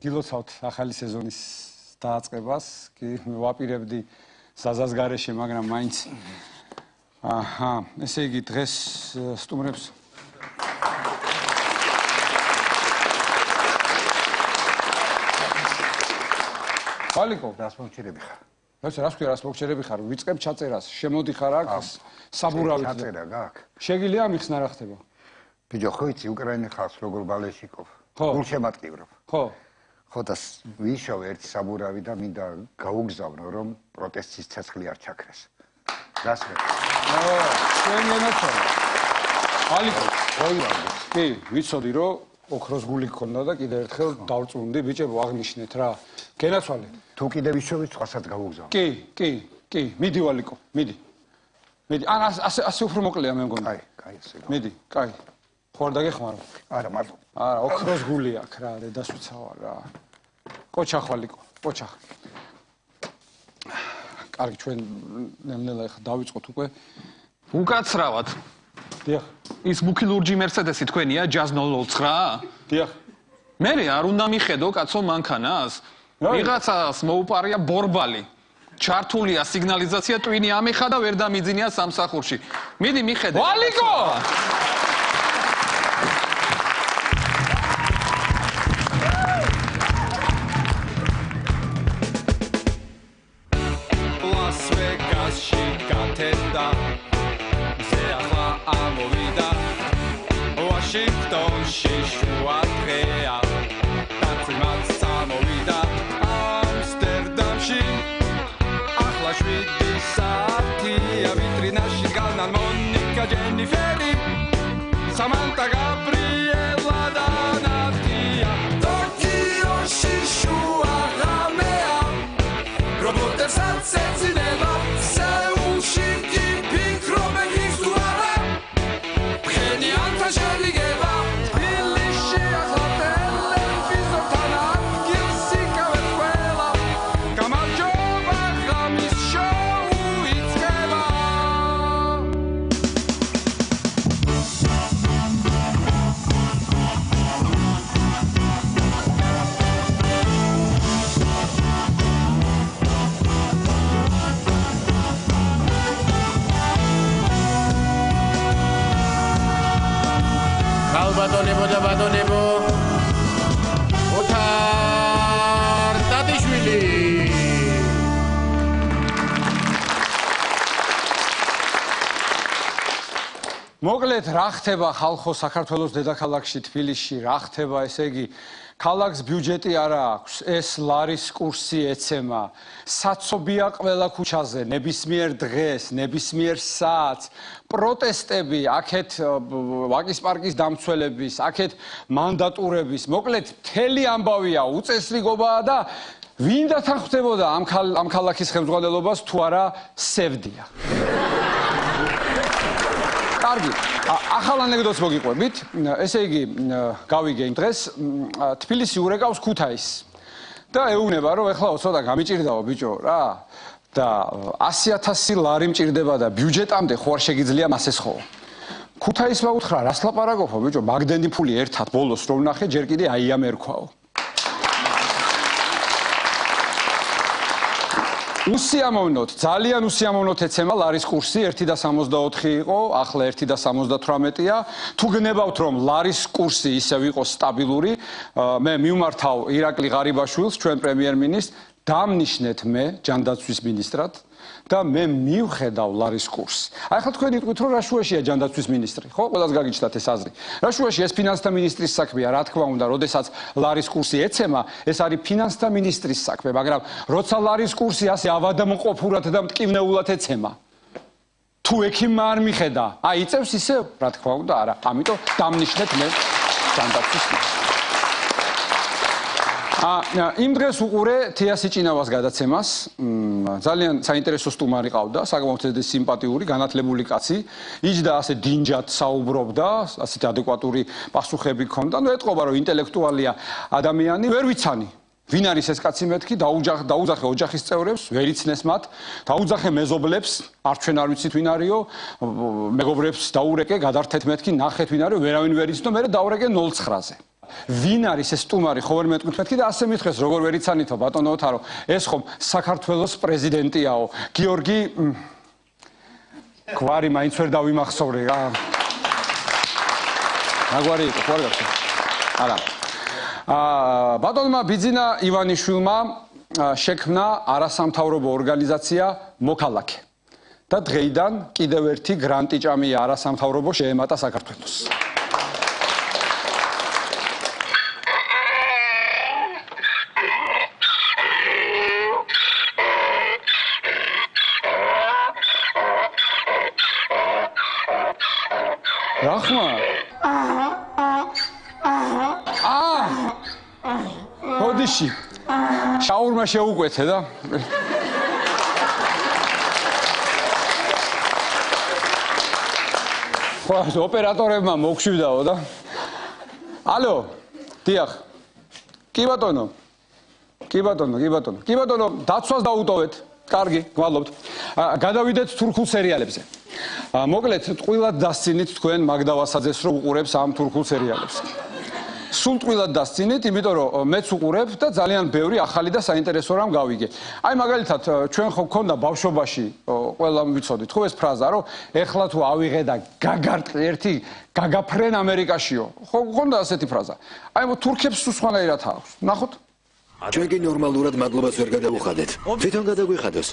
გილოცავთ ახალი სეზონის დაწყებას, კი ვაპირებდი საზას გარეშე, მაგრამ მაინც ესე იგი დღეს სტუმრებს ვალიკო, რას მოგჭირები ხარ? რას ქვია, რას მოგჭირები ხარ? ვიწყებ ჩაწერას, შემოდიხარ აქ საბურავით. ჩაწერა გაქვს? შეგიძლია ამიხსნა რა ხდება? ბიჭო, ხო იცი უკრაინის ხალხს როგორ ბალეშიკով. ხო. გულშემატკივრობ. ხო. ხო და ვიშოვე ერთი საბურავი და მინდა გაუგზავნო, რომ პროტესტის ცეცხლი არ ჩაქრეს. რას მე? შენი ენაცა. ვალიკო, ოირანდეს. კი, ვიცოდი რომ ოქროს გული გქონდა და კიდევ ერთხელ დავწუნდი, ბიჭებო, აღნიშნეთ რა. გენაცვალე. თუ კიდე ვიშოვე, სხვასაც გაუგზავნო. კი, მიდი ვალიკო, მიდი. ან ასე უფრო მოკლეა მე მგონი. კაი, ასე. მიდი, კაი. ხო არ დაგეხმარო? არა, მარტო. არა, ოქროს გული აქ რა, დედასვიცავა რა. ყოჩახ ვალიკო, ყოჩახ. კარგი, ჩვენ ნელ-ნელა ახლა დავიწყოთ უკვე. უკაცრავად. დიახ. ის მუქი ლურჯი მერსედესი თქვენია ჯაზ 029? დიახ. მე არ უნდა მიხედო კაცო მანქანას. ვიღაცას მოუპარია ბორბალი. ჩართულია სიგნალიზაცია ტვინი ამეხა და ვერ დამიძინია სამსახურში. მიდი მიხედე. ვალიკო! Washingtonში შუა დღეა დაწვიმად სამოვიდა ამსტერდამში ახლა 7 საათია ვიტრინაში დგანან მონიკა ჯენიფერი სამანტა გაბრიელა და ნატია ტოკიოში შუა ღამეა რობოტებსაც ეძინება სეულში კი ფიქრობენ ის თუ არა ხენი ანთა შევიგება თბილისში ახლა ტელევიზორთან ადგილს იკავებს ყველა გამარჯობა ღამის შოუ იწყება ალბატონებო და ბატონებო ოთარ დადიშვილი მოკლედ რა ხდება ხალხო საქართველოს დედაქალაქში თბილისში რა ხდება ესე იგი ქალაქს ბიუჯეტი არა აქვს ეს ლარის კურსი ეცემა საცობია ყველა ქუჩაზე ნებისმიერ დღეს ნებისმიერ საათს პროტესტები აქეთ ვაკის პარკის დამცველების აქეთ მანდატურების მოკლედ მთელი ამბავია უწესრიგობაა და ვინ დათანხმდებოდა ამ ქალაქის ხელმძღვანელობას თუ არა სევდია კარგი, ახალ ანეკდოტს მოგიყვებით. ესე იგი, გავიგე დღეს თბილისი ურეკავს ქუთაისს. და ეუბნება, რომ ეხლა ცოტა გამიჭირდაო ბიჭო რა. და 100,000 ლარი მჭირდება და ბიუჯეტამდე ხო არ შეგიძლია მასე სხოვო. ქუთაისმა უთხრა, რას ლაპარაკობო ბიჭო, მაგდენი ფული ერთად ბოლოს რომ ნახე, ჯერ კიდე აი ამ ერქვაო. უსიამოვნოთ, ძალიან უსიამოვნოთ ეცემა ლარის კურსი 1.64 იყო, ახლა 1.78-ია. თუ გნებავთ რომ ლარის კურსი ისევ იყოს სტაბილური, მე მივმართავ ირაკლი ღარიბაშვილს, ჩვენ პრემიერ-მინისტრს, დამნიშნეთ მე ჯანდაცვის მინისტრად და მე მივხედავ ლარის კურსს. აი ახლა თქვენ იტყვით რომ რა შუაშია ჯანდაცვის მინისტრი, ხო? ყველას გაგიჩნდათ ეს აზრი. რა შუაში ეს ფინანსთა მინისტრის საქმეა, რა თქმა უნდა, როდესაც ლარის კურსი ეცემა, ეს არის ფინანსთა მინისტრის საქმე, მაგრამ როცა ლარის კურსი ასე ავადმყოფურად და მტკივნეულად ეცემა, თუ ექიმმა არ მიხედა, აი იწევს ისე, რა თქმა უნდა, არა. ამიტომ დამნიშნეთ მე ჯანდაცვის მინისტრს. იმ დღეს უყურე თეასი ჭინავას გადაცემას, ძალიან საინტერესო სტუმარი ყავდა, საკმაოდ სიმპათიური, განათლებული კაცი, იჯდა ასე დინჯად საუბრობდა, ასეთი ადეკვატური პასუხები ჰქონდა, ნუ ეტყობა რომ ინტელექტუალია ადამიანი, ვერ ვიცანი. ვინ არის ეს კაცი მეთქი, დაუძახე ოჯახის წევრებს, ვერ იცნეს მათ, დაუძახე მეზობლებს, არ ჩვენ არ ვიცით ვინ არისო, მეგობრებს დაურეკე, გადართეთ მეთქი, ნახეთ ვინ არის, ვერავინ ვერ იცნო, მერე დაურეკე 09-ზე. ვინ არის ეს სტუმარი ხო ვერ მეტყვით მეთქი და ასე მითხეს როგორ ვერ იცანითო ბატონო ოთარო ეს ხომ საქართველოს პრეზიდენტიაო გიორგი გვარი მაინც ვერ დავიმახსოვრე რა აგვარი იყო ხო არ გახსოვს არა ბატონმა ბიძინა ივანიშვილმა შექმნა არასამთავრობო ორგანიზაცია მოქალაქე და დღეიდან კიდევ ერთი გრანტი ჭამია არასამთავრობო შეემატა საქართველოს რახმა ოდიში შაურმა შეუკვეთე და ხო ოპერატორებმა მოგშვიდაო და ალო დიახ კი ბატონო დაცვას დაუტოვეთ კარგი გვალობთ გადავიდეთ თურქულ სერიალებზე მოკლედ ტყუილად დასცინით თქვენ მაგდავასაძეს რომ უყურებს ამ თურქულ სერიალებს სულ ტყუილად დასცინით იმიტომ რომ მეც უყურებ და ძალიან ბევრი ახალი და საინტერესო რამ გავიგე აი მაგალითად ჩვენ ხო გქონდა ბავშვობაში ყველამ ვიცოდით ხო ეს ფრაზა რომ ეხლა თუ ავიღე და გაგარტყი ერთი გაგაფრენ ამერიკაშიო ხო გქონდა ასეთი ფრაზა აი თურქებს სულ სხვანაირად აქვს ნახოთ ჩვენ კი ნორმალურად მადლობას ვერ გადავუხადეთ თვითონ გადაგვიხადოს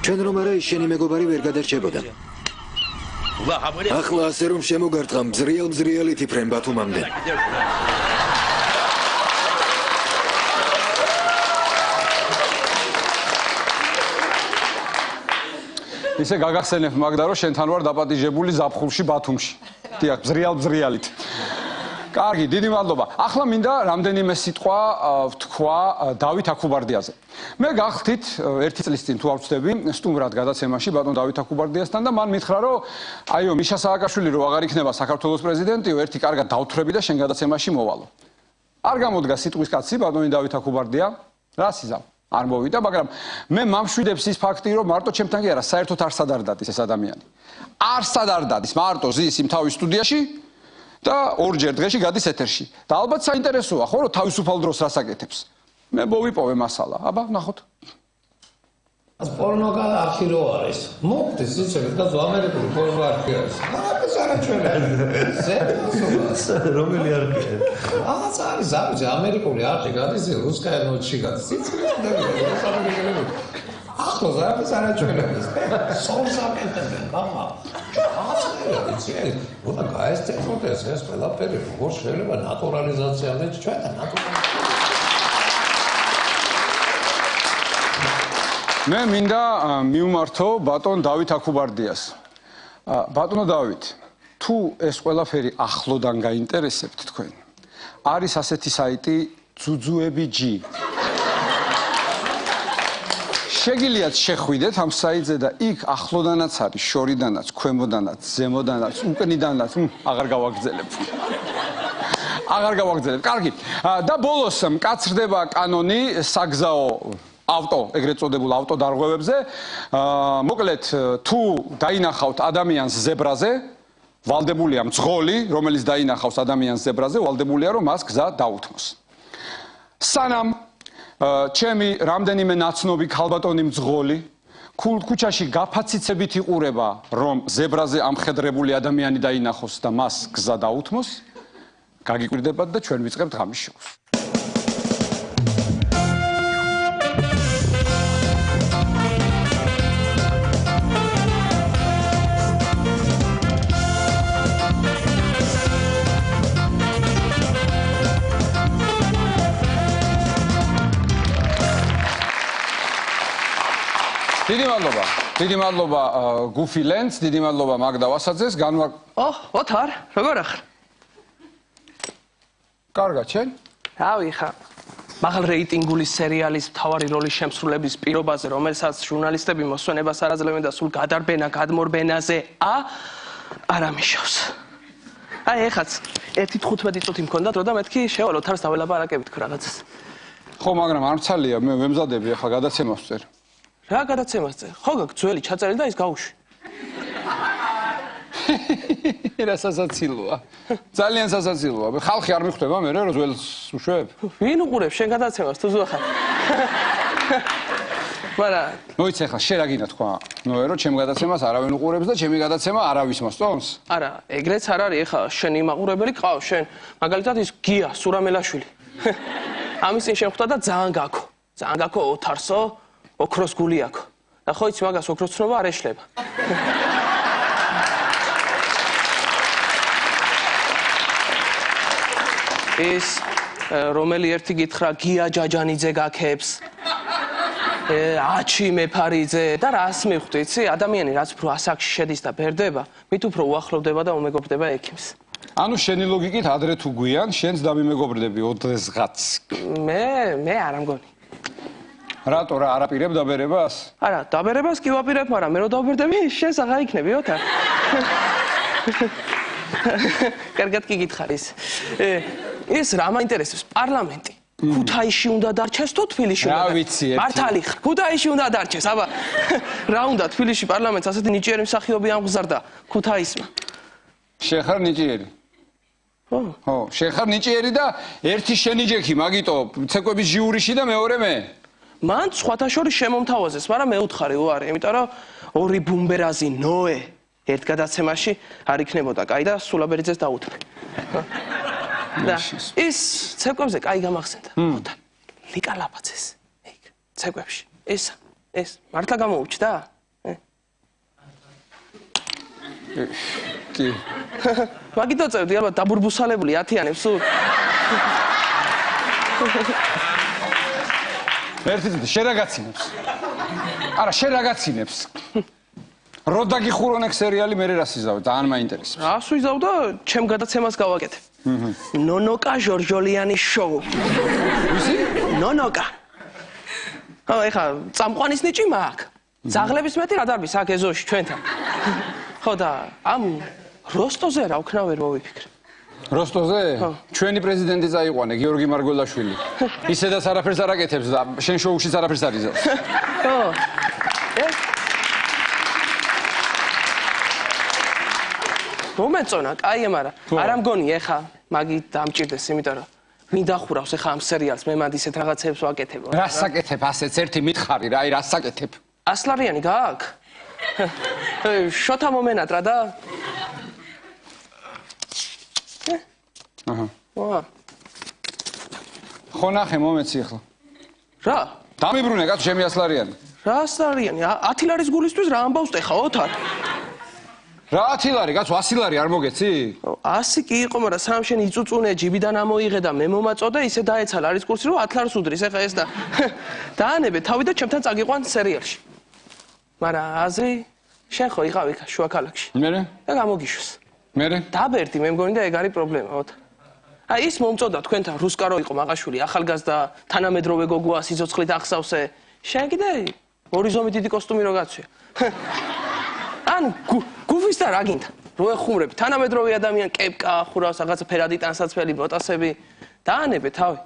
ჩვენ რომ არა ის შენი მეგობარი ვერ გადარჩებოდა ახლა ასე რომ შემოგარტყა მზრიალით იფრენ ბათუმამდე ისე გაგახსენებ მაგდა რომ შენთან ვარ დაპატიჟებული ზაფხულში ბათუმში დიახ მზრიალით კარგი დიდი მადლობა ახლა მინდა რამდენიმე სიტყვა ვთქვა დავით აქუბარდიაზე მე გახდით ერთი წლის წინ თუ არ ვცდები სტუმრად გადაცემაში ბატონ დავით აქუბარდიასთან და მან მითხრა რომ აიო მიშა სააკაშვილი რო აღარ იქნება საქართველოს პრეზიდენტიო ერთი კარგად დავთვრები და შენ გადაცემაში მოვალო არ გამოდგა სიტყვის კაცი ბატონი დავით აქუბარდია რა სიზავ არ მოვიდა მაგრამ მე მამშვიდებს ის ფაქტი რომ მარტო ჩემთან კი არა საერთოდ არსად არ დადის ეს ადამიანი არსად არ დადის მარტო ზის იმ თავის სტუდიაში და ორჯერ დღეში გადის ეთერში და ალბათ საინტერესოა ხო რომ თავისუფალ დროს რას აკეთებს მე მოვიპოვე მასალა აბა ნახოთ პორნო არქი რო არის მოგდეს ისე და ამერიკული პორნო არქი არის ეს არა ჩვენ რომელი არქია არის ამერიკული არქი გადის რუსკაია ნოჩი გადის ახლა ზარაფის არა ჩვენ სოლს აკეთებენ მამა უნდა გაესწრებოდეს ეს ყველაფერი როგორ შეიძლება ნატურალიზაციამდე ჩვენ მე მინდა მივმართო ბატონ დავით აქუბარდიას ბატონო დავით თუ ეს ყველაფერი ახლოდან გაინტერესებთ თქვენ არის ასეთი საიტი ძუძუები.g შეგიძლიათ შეხვიდეთ ამ საიტზე და იქ ახლოდანაც არის შორიდანაც ქვემოდანაც ზემოდანაც უკნიდანაც აღარ გავაგრძელებ კარგი და ბოლოს მკაცრდება კანონი საგზაო ავტო ეგრეთ წოდებულ ავტოდარღვევებზე მოკლედ თუ დაინახავთ ადამიანს ზებრაზე ვალდებულია მძღოლი რომელიც დაინახავს ადამიანს ზებრაზე ვალდებულია რომ მას გზა დაუთმოს სანამ ჩემი რამდენიმე ნაცნობი ქალბატონი მძღოლი ქუჩაში გაფაციცებით იყურება რომ ზებრაზე ამხედრებული ადამიანი დაინახოს და მას გზა დაუთმოს გაგიკვირდებათ და ჩვენ ვიწყებთ ღამის შოუს დიდი მადლობა გუფი ლენც დიდი მადლობა მაგდა ვასაძეს ოთარ როგორ ახარ კარგად შენ რავი ხა მაღალ რეიტინგული სერიალის მთავარი როლის შემსრულების პირობაზე რომელსაც ჟურნალისტები მოსვენებას არ აძლევენ და სულ გადარბენა გადმორბენაზე არ ამიშავს აი ეხაც 1:15 წუთი მქონდა დრო და მეთქი შევალ ოთარს დაველაპარაკებით ხო რაღაცას ხო მაგრამ არ მცალია მე ვემზადები ახლა გადაცემას წერ რა გადაცემას წერ? ხო გაქვს ძველი ჩაწერილი და ის გაუშვი. რა სასაცილოა. ძალიან სასაცილოა. ხალხი არ მიხვდება მე რა ძველს უშვებ? ვინ უყურებს შენ გადაცემას თუ ზუახა? მაგრამ მოიცე ხა შენ რა გინდა თქვა? ნოერო ჩემ გადაცემას არავინ უყურებს და ჩემი გადაცემა არავის მოსწონს? არა, ეგრეც არ არის, ეხა შენი მაყურებელი ყავს შენ. მაგალითად ის გია სურამელაშვილი. ამის წინ შემხვდა და ძალიან გაქო. ძალიან გაქო ოთარსო, ოქროს გული აქო. და ხო იცი მაგას ოქროს ცნობა არ ეშლება. ეს რომელი ერთი გითხრა გია ჯაჯანიძე გაქებს. აჩი მეფარიძე და რას მიხვდი, იცი? ადამიანი რაც უფრო ასაკში შედის და ბერდება, მით უფრო უახლოვდება და უმეგობრდება ექიმს. ანუ შენი ლოგიკით ადრე თუ გვიან, შენს დამიმეგობრდები ოდესღაც. მე არ ამგონი. რატო რა არაპირებ დაბერებას? არა, დაბერებას კი ვაპირებ, მაგრამ მე რო დავბერდები, შენს აღარ იქნები, ოთარ. კარგად კი გითხარის. ეს რა მაინტერესებს? პარლამენტი. ქუთაისში უნდა დარჩეს თუ თბილისში უნდა? რა ვიცი, მართალი ხარ, ქუთაისში უნდა დარჩეს, აბა. რა უნდა თბილისში პარლამენტს ასეთი ნიჭიერი მსახიობი ამღზარდა ქუთაისმა. შენ ხარ ნიჭიერი? ხო, შენ ხარ ნიჭიერი და ერთი შენი ჯექი, მაგიტო ცეკვების ჟიურიში და მეორე მე. მან სხვათა შორის შემომთავაზეს, მაგრამ მე უთხარი უარი, იმიტომ რომ ორი ბუმბერაზი ნოე ერთ გადაცემაში არ იქნებოდა, კაი და სულაბერიძეს დაუთმე. და ის ცეკვებზე კაი გამახსენდა. ოთარ, ლიკა ლაპაცეს. ეგ, ცეკვებში. ეს მართლა გამოუჩდა? კი. მაგითო წევდი, ალბათ დაბურბუსალებული ათიანებს სულ. ერთი შენ რა გაცინებს? არა, შენ რა გაცინებს? რო დაგიხურონ ეგ სერიალი მე რა სიზავ, ძალიან მაინტერესებს. რას ვიზავ და ჩემ გადაცემას გავაკეთებ. ნონოკა ჟორჟოლიანის შოუ. ვისი? ნონოკა. ეხა წამყვანის ნიჭი მაქვს. ძაღლების მეტი რა დარბის აქ ეზოში ჩვენთან. ხო და ამ როსტოზე რა ვქნა ვერ მოვიფიქრე. როსტოზე? ჩვენი პრეზიდენტი წაიყვანე, გიორგი მარგველაშვილი. ისედაც არაფერს არ აკეთებს და შენ შოუშიც არაფერს არ იზავს. ხო. მომეწონა, კაია, მაგრამ არ ამგონი ეხა მაგით დამჭირდეს, იმიტომ რომ ვინ დახურავს ეხა ამ სერიალს, მე მანდ ისეთ რაღაცებს ვაკეთებ. რას აკეთებ ასეც ერთი მითხარი რა, აი რას აკეთებ? ასლარიანი გააქვს? შოთა მომენატრა და აჰა. ვა. ხო ნახე მომეცი ახლა. რა? დამიბრუნე კაცო ჩემი ასლარიანი. რა ასლარიანი? 10 ლარის გულისთვის რა ამბავს ხა ოთარ? რა 10 ლარი კაცო 100 ლარი არ მოგეცი? 100 კი იყო, მაგრამ სამ შენ იწუწუნე ჯიბიდან ამოიღე და მე მომაწოდე, ისე დაეცა ლარის კურსი, რომ 10 ლარს უდრის, ეხა ეს და დაანებე თავი და ჩემთან წაგიყვან სერიალში. მაგრამ აზრი შენ ხო იყავი ხა შუა ქალაქში. მერე? და გამოგიშვეს. მერე? დაბერდი, მე მგონი და ეგ არის პრობლემა, ოთარ. აი ის მომწოდა თქვენთან რუსკარო იყო მაყაშვილი, ახალგაზრდა თანამედროვე გოგოა სიცოცხლით ახსავსე. შენ კიდე ორი ზომი დიდი კოსტუმი რო გაცვია. ან გუფის და რა გინდა? რო ეხუმრები, თანამედროვე ადამიანი კეპკა ახურავს, რაღაცა ფერადი ტანსაცმელი, ბოტასები. დაანებე თავი.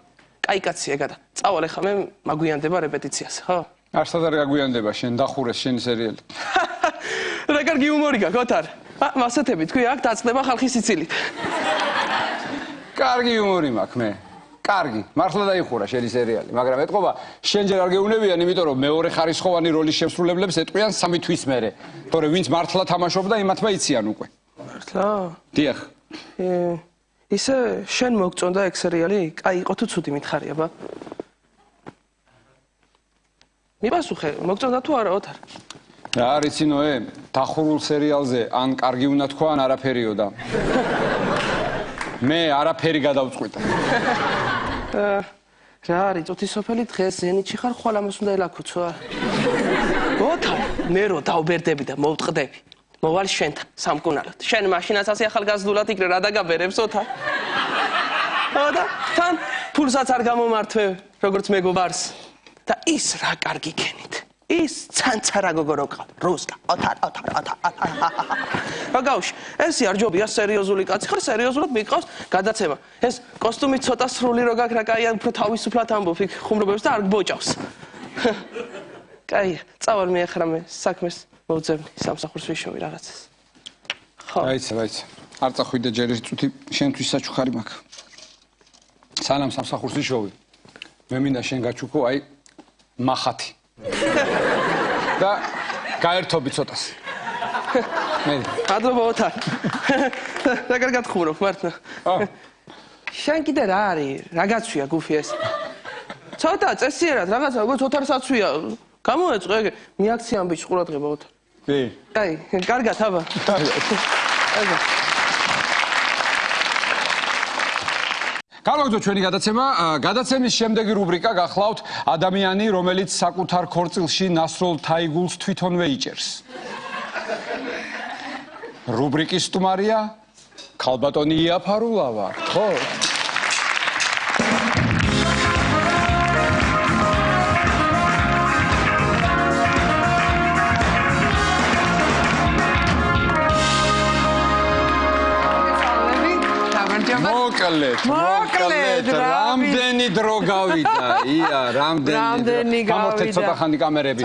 კაი კაცი ეგა და წავალ ახლა მე მაგვიანდება რეპეტიციას, ხო? არსად არ გაგვიანდება შენ დახურეს შენი სერიალი. რა კარგი ჰუმორი გაქვს, ოთარ. მასეთები თქვი აქ დაწყდება ხალხის სიცილით. კარგი ჰუმორი მაქვს მე. კარგი, მართლა დაიხურა შენი სერიალი, მაგრამ ეთყობა შენ ჯერ არ გეუნებიან, იმიტომ რომ მეორე ხარისხოვანი როლის შემსრულებლებს ეტყვიან 3 თვის მერე. თორე ვინც მართლა თამაშობდა, იმათმა იციან უკვე. მართლა? დიახ. ისე შენ მოგწონდა ეგ სერიალი? კაი იყო თუ ცუდი მითხარი, აბა? მიპასუხე, მოგწონდა თუ არა, ოთარ? რა არის ნოე, დახურულ სერიალზე ან კარგი უნდა თქვა, ან არაფერიო და მე არაფერი გადავწყვიტე. რა არის, წუთისოფელი დღეს ზენიტში ხარ, ხვალ ამას უნდა ელაქუცო. ოთარ, მე რო დავბერდები და მოვტყდები. მოვალ შენთან, სამკუნალოდ. შენ მაშინაც ასე ახალგაზრდულად იქნე რა დაგაბერებს, ოთარ? და თან ფულსაც არ გამომართვე, როგორც მეგობარს. და ის რა კარგი ქენით. ის ცანცარა გოგო ყავ, რუსკა, ოთარ. ბაგაუში, ეს არ ჯობია სერიოზული კაცი ხარ, სერიოზულად მიყავს გადაცემა. ეს კოსტუმი ცოტა სრული რო გაქვს, რა კაია, უფრო თავისუფლად ამბობ, იქ ხუმრობებს და არ გბოჭავს. კაია, წავალ მე ახლა მე საქმეს მოვძებნი, სამსახურს ვიშოვი რაღაცას. რაიც. არ წახვიდე ჯერ ეს წუთი შენთვის საჩუქარი მაქვს. სანამ სამსახურში შოვი. მე მინდა შენ გაჩუქო აი მახათი. და გაერთობი ცოტას. მე მადლობა ოთარ. რა კარგად ხმურობ მართლა. შენ კიდე რა არის? რა გაცვია გუფი ეს? ცოტა წესიერად რაღაცა როგორც ოთარს აცვია. გამოეწყო ეგ მიაქციან ბიჭ ყურადღება ოთარ. კი. აი, კარგად აბა. გავაგზავნოთ ჩვენი გადაცემა. გადაცემის შემდეგი რუბრიკა გახლავთ ადამიანი, რომელიც საკუთარ ქორწილში ნასროლ თაიგულს თვითონვე იჭერს. რუბრიკის სტუმარია ქალბატონი იაფარულავა, ხო? მოკლედ, რამდენი დრო გავიდა, ია, რამდენი დრო. გამორთეთ ცოტა ხანი კამერები.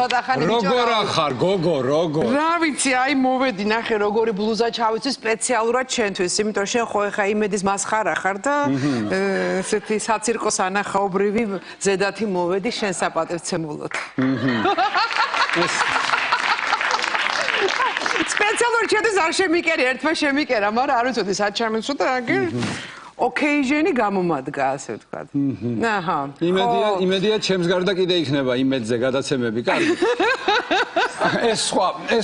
როგორ ახარ, გოგო, როგორ? რა ვიცი, აი მოვედი, ნახე როგორი ბლუზა ჩავიცი სპეციალურად შენთვის, იმიტომ შენ ხო ეხა იმედის მასხარა ხარ და ესეთი საცირკოს ანახაობრივი ზედათი მოვედი შენ საპატივცემულოდ. სპეციალურად შენთვის არ შემიკერე, ერთმა შემიკერა, მაგრამ არ ვიცოდი სად ჩამეცოდა, აგერ occasion-ი გამომადგა, ასე ვთქვათ. აჰა. იმედია ჩემს გარდა კიდე იქნება იმედზე გადაცემები, კარგი. ეს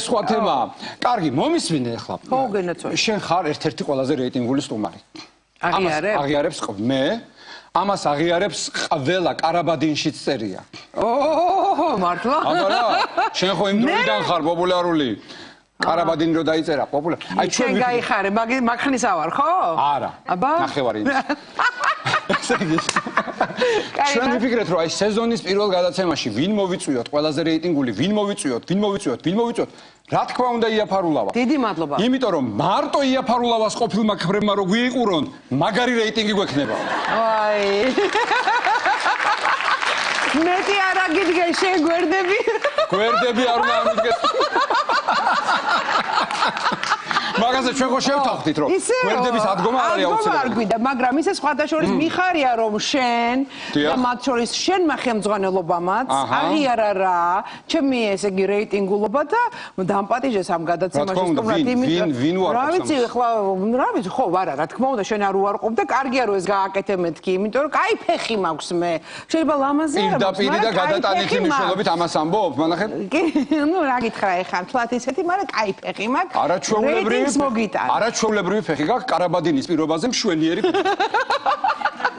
სხვა თემაა. კარგი, მომისმინე ახლა. ხო, გენაცვალე. შენ ხარ ერთ-ერთი ყველაზე რეიტინგული სტუმარი. აღიარებს მე. ამას აღიარებს ყველა კარაბადინშიც წერია. მართლა? აბა რა, შენ ხო იმ დროიდან ხარ პოპულარული. კარაბადინი რო დაიწერა პოპულარული. აი ჩვენ გაიხარე, მაგხნისა ვარ, ხო? არა. აბა? ნახევარი. ჩვენ ვიფიქრეთ რომ აი სეზონის პირველ გადაცემაში ვინ მოვიწვიოთ ყველაზე რეიტინგული, ვინ მოვიწვიოთ. რა თქმა უნდა იაფარულავა. დიდი მადლობა. იმიტომ რომ მარტო იაფარულავას ყოფილმა ქბრებმა რო გვიყურონ, მაგარი რეიტინგი გვექნება. აი. მეტი არ აგიდგენ შენ გვერდები. გვერდები არ უნდა ამიდგეს. მაგაზე ჩვენ ხო შევთანხმდით რომ გვერდების ადგომა არ არის აუცილებელი. არ გვინდა, მაგრამ ისე სხვადასხვა მიხარია რომ შენ და მათ შორის შენმა ხელმძღვანელობამაც აღიარა რა, ჩემი ესე იგი რეიტინგულობა და დამპატიჟეს ამ გადაცემაში სტუმრად იმიტომ ვინ უარყოფს? რა ვიცი, ახლა რა ვიცი, ხო, არა, რა თქმა უნდა, შენ არ უარყოფ და კარგია რომ ეს გააკეთე მეთქი, იმიტომ რომ კაი ფეხი მაქვს მე. შეიძლება ლამაზი არ მაქვს, პირდაპირ და გადატანითი მნიშვნელობით ამას ამბობ, მანახეთ? კი, ნუ რა გითხრა ეხლა, თლათ ისეთი, მაგრამ კაი ფეხი მაქვს. არაჩვეულებრივი ფეხი გაქვს კარაბადინის პირობაზე მშვენიერი ფეხი.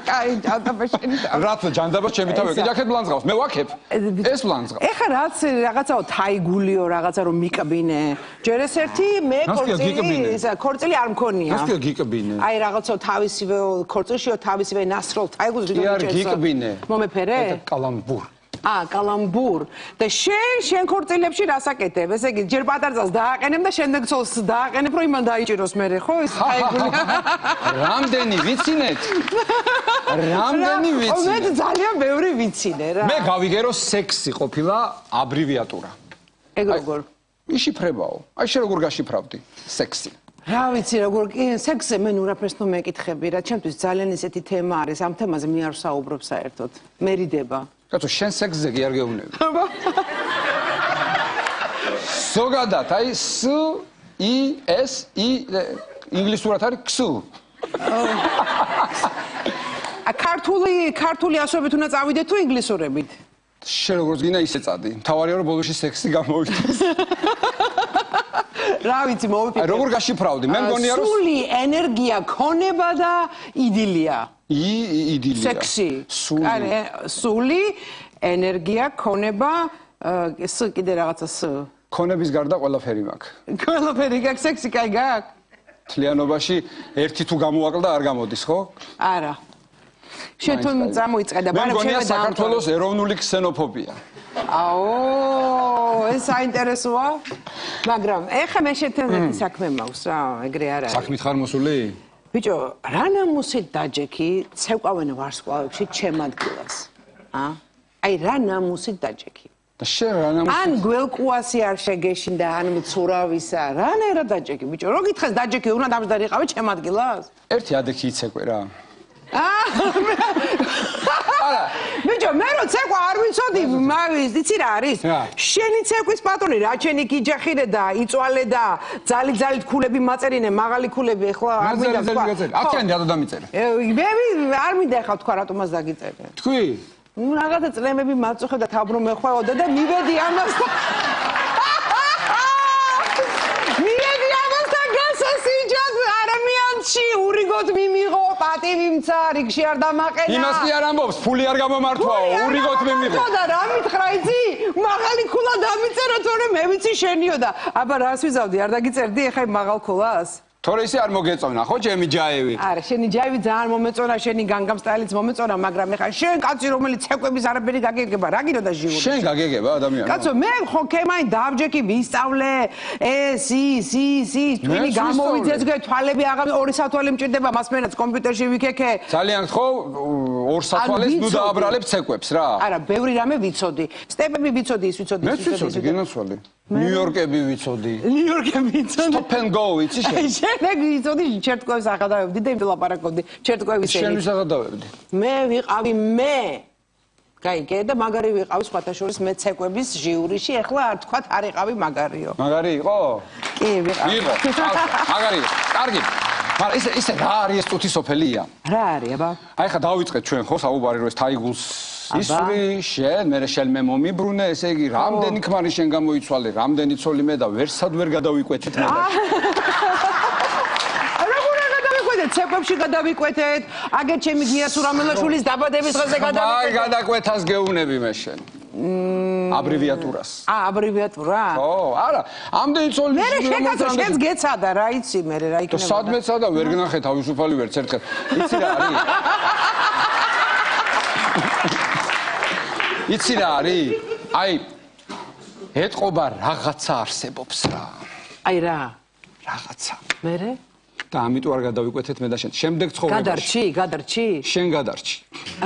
კაი, ჯანდაბა შენი თავი. რატო ჯანდაბა ჩემი თავი? კიდაკეთ ბლანძღავს, მე ვაქებ. ეს ბლანძღავს. ეხლა რაც რაღაცაო თაიგულიო რაღაცა რომ მიკბინე. ჯერ ეს ერთი მე ქორწილი არ მქონია. ნასტია გიკბინე. აი რაღაცაო თავისივე ქორწილშიო თავისივე ნასროლ თაიგულს ვიდრე არ გიკბინე. მომეფერე? კალამბურ. კალამბურ და შენ ქორწილებში რას აკეთებ? ესე იგი ჯერ პატარწას დააყენებ და შემდეგ ცოლს დააყენებ რომ იმან დაიჭიროს მერე, ხო? ეს თაიგული. რამდენი ვიცინეთ? მე ძალიან ბევრი ვიცინე რა. მე გავიგერო სექსი ყოფილა აბრივიატურა. ეგ როგორ? იშიფრებაო. აი შენ როგორ გაშიფრავდი სექსი? რა ვიცი როგორ კი სექსზე მე ნურაფერს ნუ მეკითხები რა, ჩემთვის ძალიან ესეთი თემა არის, ამ თემაზე მე არ ვსაუბრობ საერთოდ. მერიდება. კაცო შენ სექსზე კი არ გეუბნები. ზოგადად აი S I S I ინგლისურად არის ქსუ. ქართული ასოებით უნდა წავიდე თუ ინგლისურებით? შენ როგორც გინდა ისე წადი. მთავარია რომ ბოლოში სექსი გამოვიდეს. რა ვიცი მოვიფიქრე. როგორ გაშიფრავდი? მე მგონია რომ სული ენერგია ქონება და იდილია. იდილია. სექსი. სული ენერგია ქონება ეს კიდე რაღაცა ს. ქონების გარდა ყველაფერი მაქვს. ყველაფერი გაქვს, სექსი კაი გაქვს. თლიანობაში ერთი თუ გამოაკლდა არ გამოდის, ხო? არა. შენ თუ წამოიწყედა, მაგრამ მე მგონია საქართველოს ეროვნული ქსენოფობია. აო, ეს საინტერესოა. მაგრამ ეხა მე შეთანხმებული საქმე მაქვს რა, ეგრე არ არის. საქმით ხარ მოსული? ბიჭო, რა ნამუსით დაჯექი ცევყავენ ვარსკვლავებში ჩემ ადგილას? აი რა ნამუსით დაჯექი? და შენ რა ან გველკუასი არ შეგეშინდა ან მცურავისა რანერა დაჭეკი ბიჭო რო გითხეს დაჭეკი უნდა დამჯდარი იყავი ჩემ ადგილას ერთი ადექი იცეკვე რა არა ბიჭო მე რო ცეკვა არ ვიცოდი მავის იცი რა არის შენი ცეკვის პატრონი რა ჩენი გიჯახირე და იწვალე და ძალი ქულები მაწერინე მაღალი ქულები ეხლა არ მინდა თქვა აკიანი და დამიწერე მე არ მინდა ეხლა თქვა რატომაც დაგიწერე თქვი რაღაცა წლემები მაწუხე და თავბრუ მეხვეოდა და მივედი ამასთან გასასიჯად არამიანში ურიგოთ მიმიღო პატი მიმცა რიგში არ დამაყენა იმას კი არ ამბობს ფული არ გამომართვაო ურიგოთ მიმიღო და რა მითხრა იცი მაღალი ქულა დამიწერო თორე მე ვიცი შენიო და აბა რას ვიზავდი არ დაგიწერდი ეხა მაღალ ქულას თორე ისე არ მოგეწონა ხო ჩემი ჯაევი არა შენი ჯაევი ძალიან მომეწონა შენი განგამ სტაილიც მომეწონა მაგრამ ეხა შენ კაცი რომელიც ცეკვების არაფერი გაგეგება რა გინდა ჟიური შენ გაგეგება ადამიანი კაცო მე ხო კემაინ დავჯექი ვისწავლე ეს twini გამოვიძეცგე თვალები აღარ 2 სათვალე მჭირდება მას მერაც კომპიუტერში ვიქექე ძალიან ხო 2 სათვალეს ნუ დააბრალებ ცეკვებს რა არა ბევრი რამე ვიცოდი სტეპები ვიცოდი ის ვიცოდი მე ვიცოდი გენაცვალე ნიუ-იორკები ვიცოდი ნიუ-იორკები ვიცოდი Stop and go იცი შენ შენ ვიცოდი ჩერტკოებს აღადავებდი და იმ ლაპარაკობდი ჩერტკოების შენ ვის აღადავებდი მე ვიყავი მე გაიგე და მაგარი ვიყავი სხვათა შორის მე ცეკვების ჟიურიში ეხლა არ თქვა არ იყავი მაგარიო მაგარი იყო კი ვიყავი იყო მაგარი კარგი მაგრამ ისე რა არის ეს წუთი სოფელია რა არის აბა აი ხა დავიწყეთ ჩვენ ხო საუბარი რომ ეს თაიგულს ისური შენ მე შენ მომიბრუნე ესე იგი რამდენი ქმარი შენ გამოიცვალე რამდენი ცოლი მე და ვერსად ვერ გადავიკვეთით მე ცეკვებში გადავიკვეთეთ აგერ ჩემი გია სურამელაშვილის დაბადების დღეზე გადავიკვეთეთ აი გადაკვეთას გეუნები მე შენ აბრევიატურას აბრევიატურა ხო არა ამდენი ცოლი მე შეკაცო შენს გეცადა რა იცი მე რა იქნება და სადმეცა და ვერ გნახე თავისუფალი ვერც ერთხელ იცი რა არის იცი რა არის აი ეთყობა რაღაცა არსებობს რა აი რა რაღაცა მერე და ამიტომ არ გადავიკვეთეთ მე და შენ შემდეგ ცხოვრებაში გადარჩი შენ გადარჩი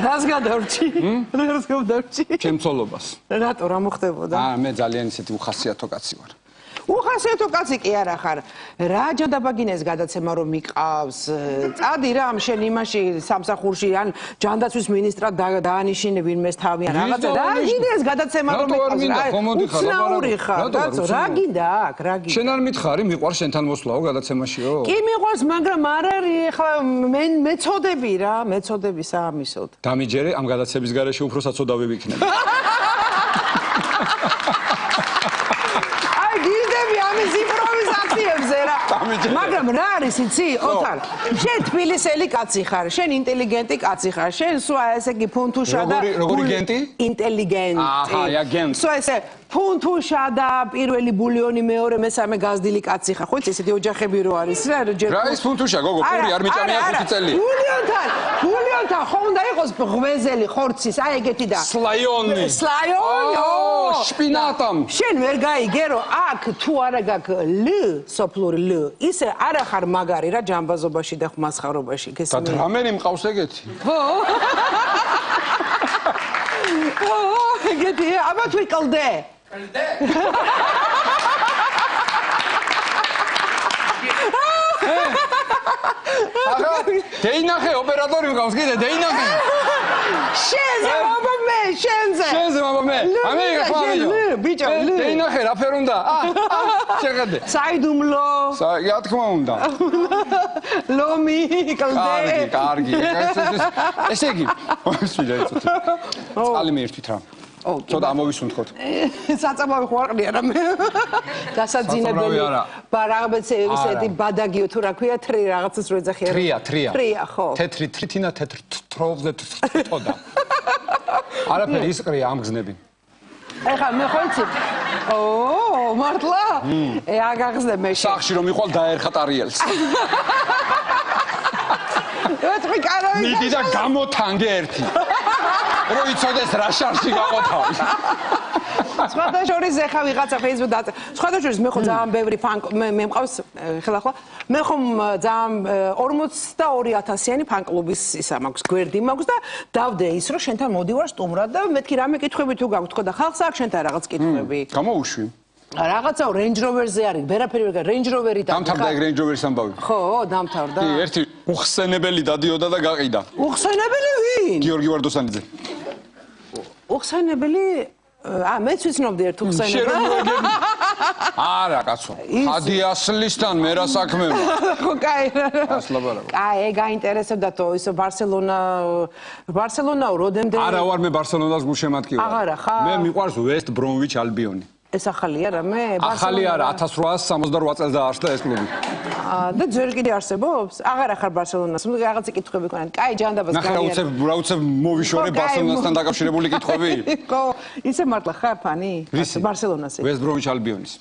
რას გადარჩი ჩემ ცოლობას რატო რა მოხდებოდა მე ძალიან ისეთი უხასიათო კაცი ვარ უხასიათო კაცი კი არა ხარ რა ჯადაბაგინეს გადაცემა რომ მიყავს წადი რა შენ იმაში სამსახურში ან ჯანდაცვის მინისტრად დაანიშინე ვინმეს თავი ან რაღაცა და გინდეს გადაცემა რომ მიყავს რა უცნაური ხარ კაცო რა გინდა აქ რა გინდა შენ არ მითხარი მიყვარ შენთან მოსვლაო გადაცემაშიო კი მიყვარს მაგრამ არ არის ხა მე მეწოდები რა მეწოდები საამისოდ დამიჯერე ამ გადაცემის გარეშე უფრო საწოდავი ვიქნები ამის იმპროვიზაციებზე რა მაგრამ რა არის იცი ოთარ შენ თბილისელი კაცი ხარ შენ ინტელიგენტი კაცი ხარ შენ სვა ესე იგი ფუნთუშა და როგორი გენტი ინტელიგენტი აჰა აგენტი სვა ესე ფუნთუშა და პირველი ბულიონი მეორე მესამე გაზდილი კაცი ხარ ხო იცი ესეთი ოჯახები რო არის რა რა ის ფუნთუშა გოგო პური არ მიჭამია 5 წელი ბულიონთან ხო უნდა იყოს ღვეზელი ხორცის აი ეგეთი და სლაიონი შპინატამ შენ ვერ გაიგე რომ აქ თუ არა გაქვს ლ სოფლური ლ ისე არა ხარ მაგარი რა ჯამბაზობაში და ხმასხარობაში და დრამერი მყავს ეგეთი ხო ეგეთი აბა თუ იყლდე დეინახე ოპერატორი მყავს კიდე დეინახე შენზე მამამე ამერიკა ხმარიო ბიჭო დეინახე რა ფერ უნდა შეხედე საიდუმლო რა თქმა უნდა ლომი კლდე კარგი ესე იგი წალი მეერთვით რა ცოტა ამოვისუნთქოთ საწამავი ხوارყნია რა მე გასაძინებელი რაღაც ესეთი ბადაგიო თუ რა ქვია თრი რაღაცას რო ეძახიან თრია ხო თეთრი თრითინა თეთრ თროვზე თოდა არაფერი ისყრია ამგზნები ეხა მე ხო იცი მართლა აგაღზნე მე სახში რომ იყვალ დაერხა ტარიელს ეთქი კარავი მიდი და გამოთანგე ერთი რო იცოდეს რა შარში გაყოთავი სხვათა შორის ეხა ვიღაცა Facebook-ზე დაწერა. სხვათა შორის მე ხო ძალიან ბევრი მე მყავს ხელახლა. მე ხომ ძალიან 42000-იანი ფან-კლუბის ისა მაქვს, გვერდი მაქვს და დავდე ის რომ შენთან მოდივარ სტუმრად და მეთქი რამე კითხვები თუ გაქვს თქო და ხალხს აქვს შენთან რაღაც კითხვები. გამოუშვი. რაღაცა Range Rover-ზე არის, ვერაფერი ვერ Range Rover-ი და დამთავრდა ეგ Range Rover-ის ამბავი. ხო, დამთავრდა. კი, ერთი უხსენებელი დადიოდა და გაყიდა. უხსენებელი ვინ? გიორგი ვარდოსანიძე. უხსენებელი მეც ვიცნობდი ერთ უხსენებელს. არა, კაცო. ადიასლისთან მე რა საქმე მაქვს? ხო, კაი. ასლაბარაკო. კაი, გაინტერესებდათო ის ბარსელონაო როდემდე არა ვარ მე ბარსელონას გულშემატკივარი. აღარა ხარ? მე მიყვარს West Bromwich Albion. ეს ახალია რა მე? ახალი არა, 1868 წელს დაარსდა ეს კლუბი. და ძველ კიდე არსებობს? აღარა ხარ ბარსელონას? ნუ რაღაცა კითხვები ქონან. კაი, ჯანდაბას ნახე რა უცებ მოვიშორე ბარსელონასთან დაკავშირებული კითხვები. ხო, ისე მართლა ხარ ფანი? ბარსელონასი. West Bromwich Albion-ის.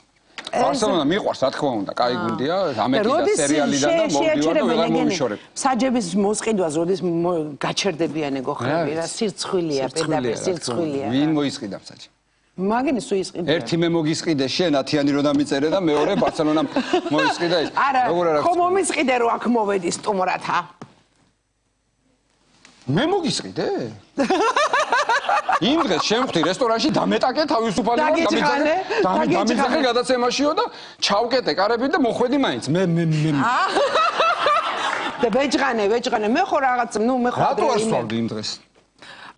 ბარსელონა მიყვარს, რა თქმა უნდა, კაი გუნდია, ამერიკა სერიალიდან და მოვიდივარ და ვეღარ მოვიშორებ. საჯების მოსყიდვას როდის გაჩერდებიან ეგ ოხრები რა, სირცხვილია, პედაგოგი სირცხვილია. ვინ მოისყიდა საჯი? მაგინი სულ ისყიდა. ერთი მე მოგისყიდე შენ 10-იანი რო დამიწერე და მეორე ბარსელონამ მოისყიდა ის. როგორ არა ხო მომისყიდე რომ აქ მოვედი სტუმრად ა? მე მოგისყიდე? იმ დღეს შემხვდი რესტორანში დამეტაკე თავისუფალი ვარ დამიძახე გადაცემაშიო და ჩავკეტე კარები და მოხვედი მაინც მე და ბეჭყანე მე ხო რაღაც ნუ მე ხო რატო არ სვავდი იმ დღეს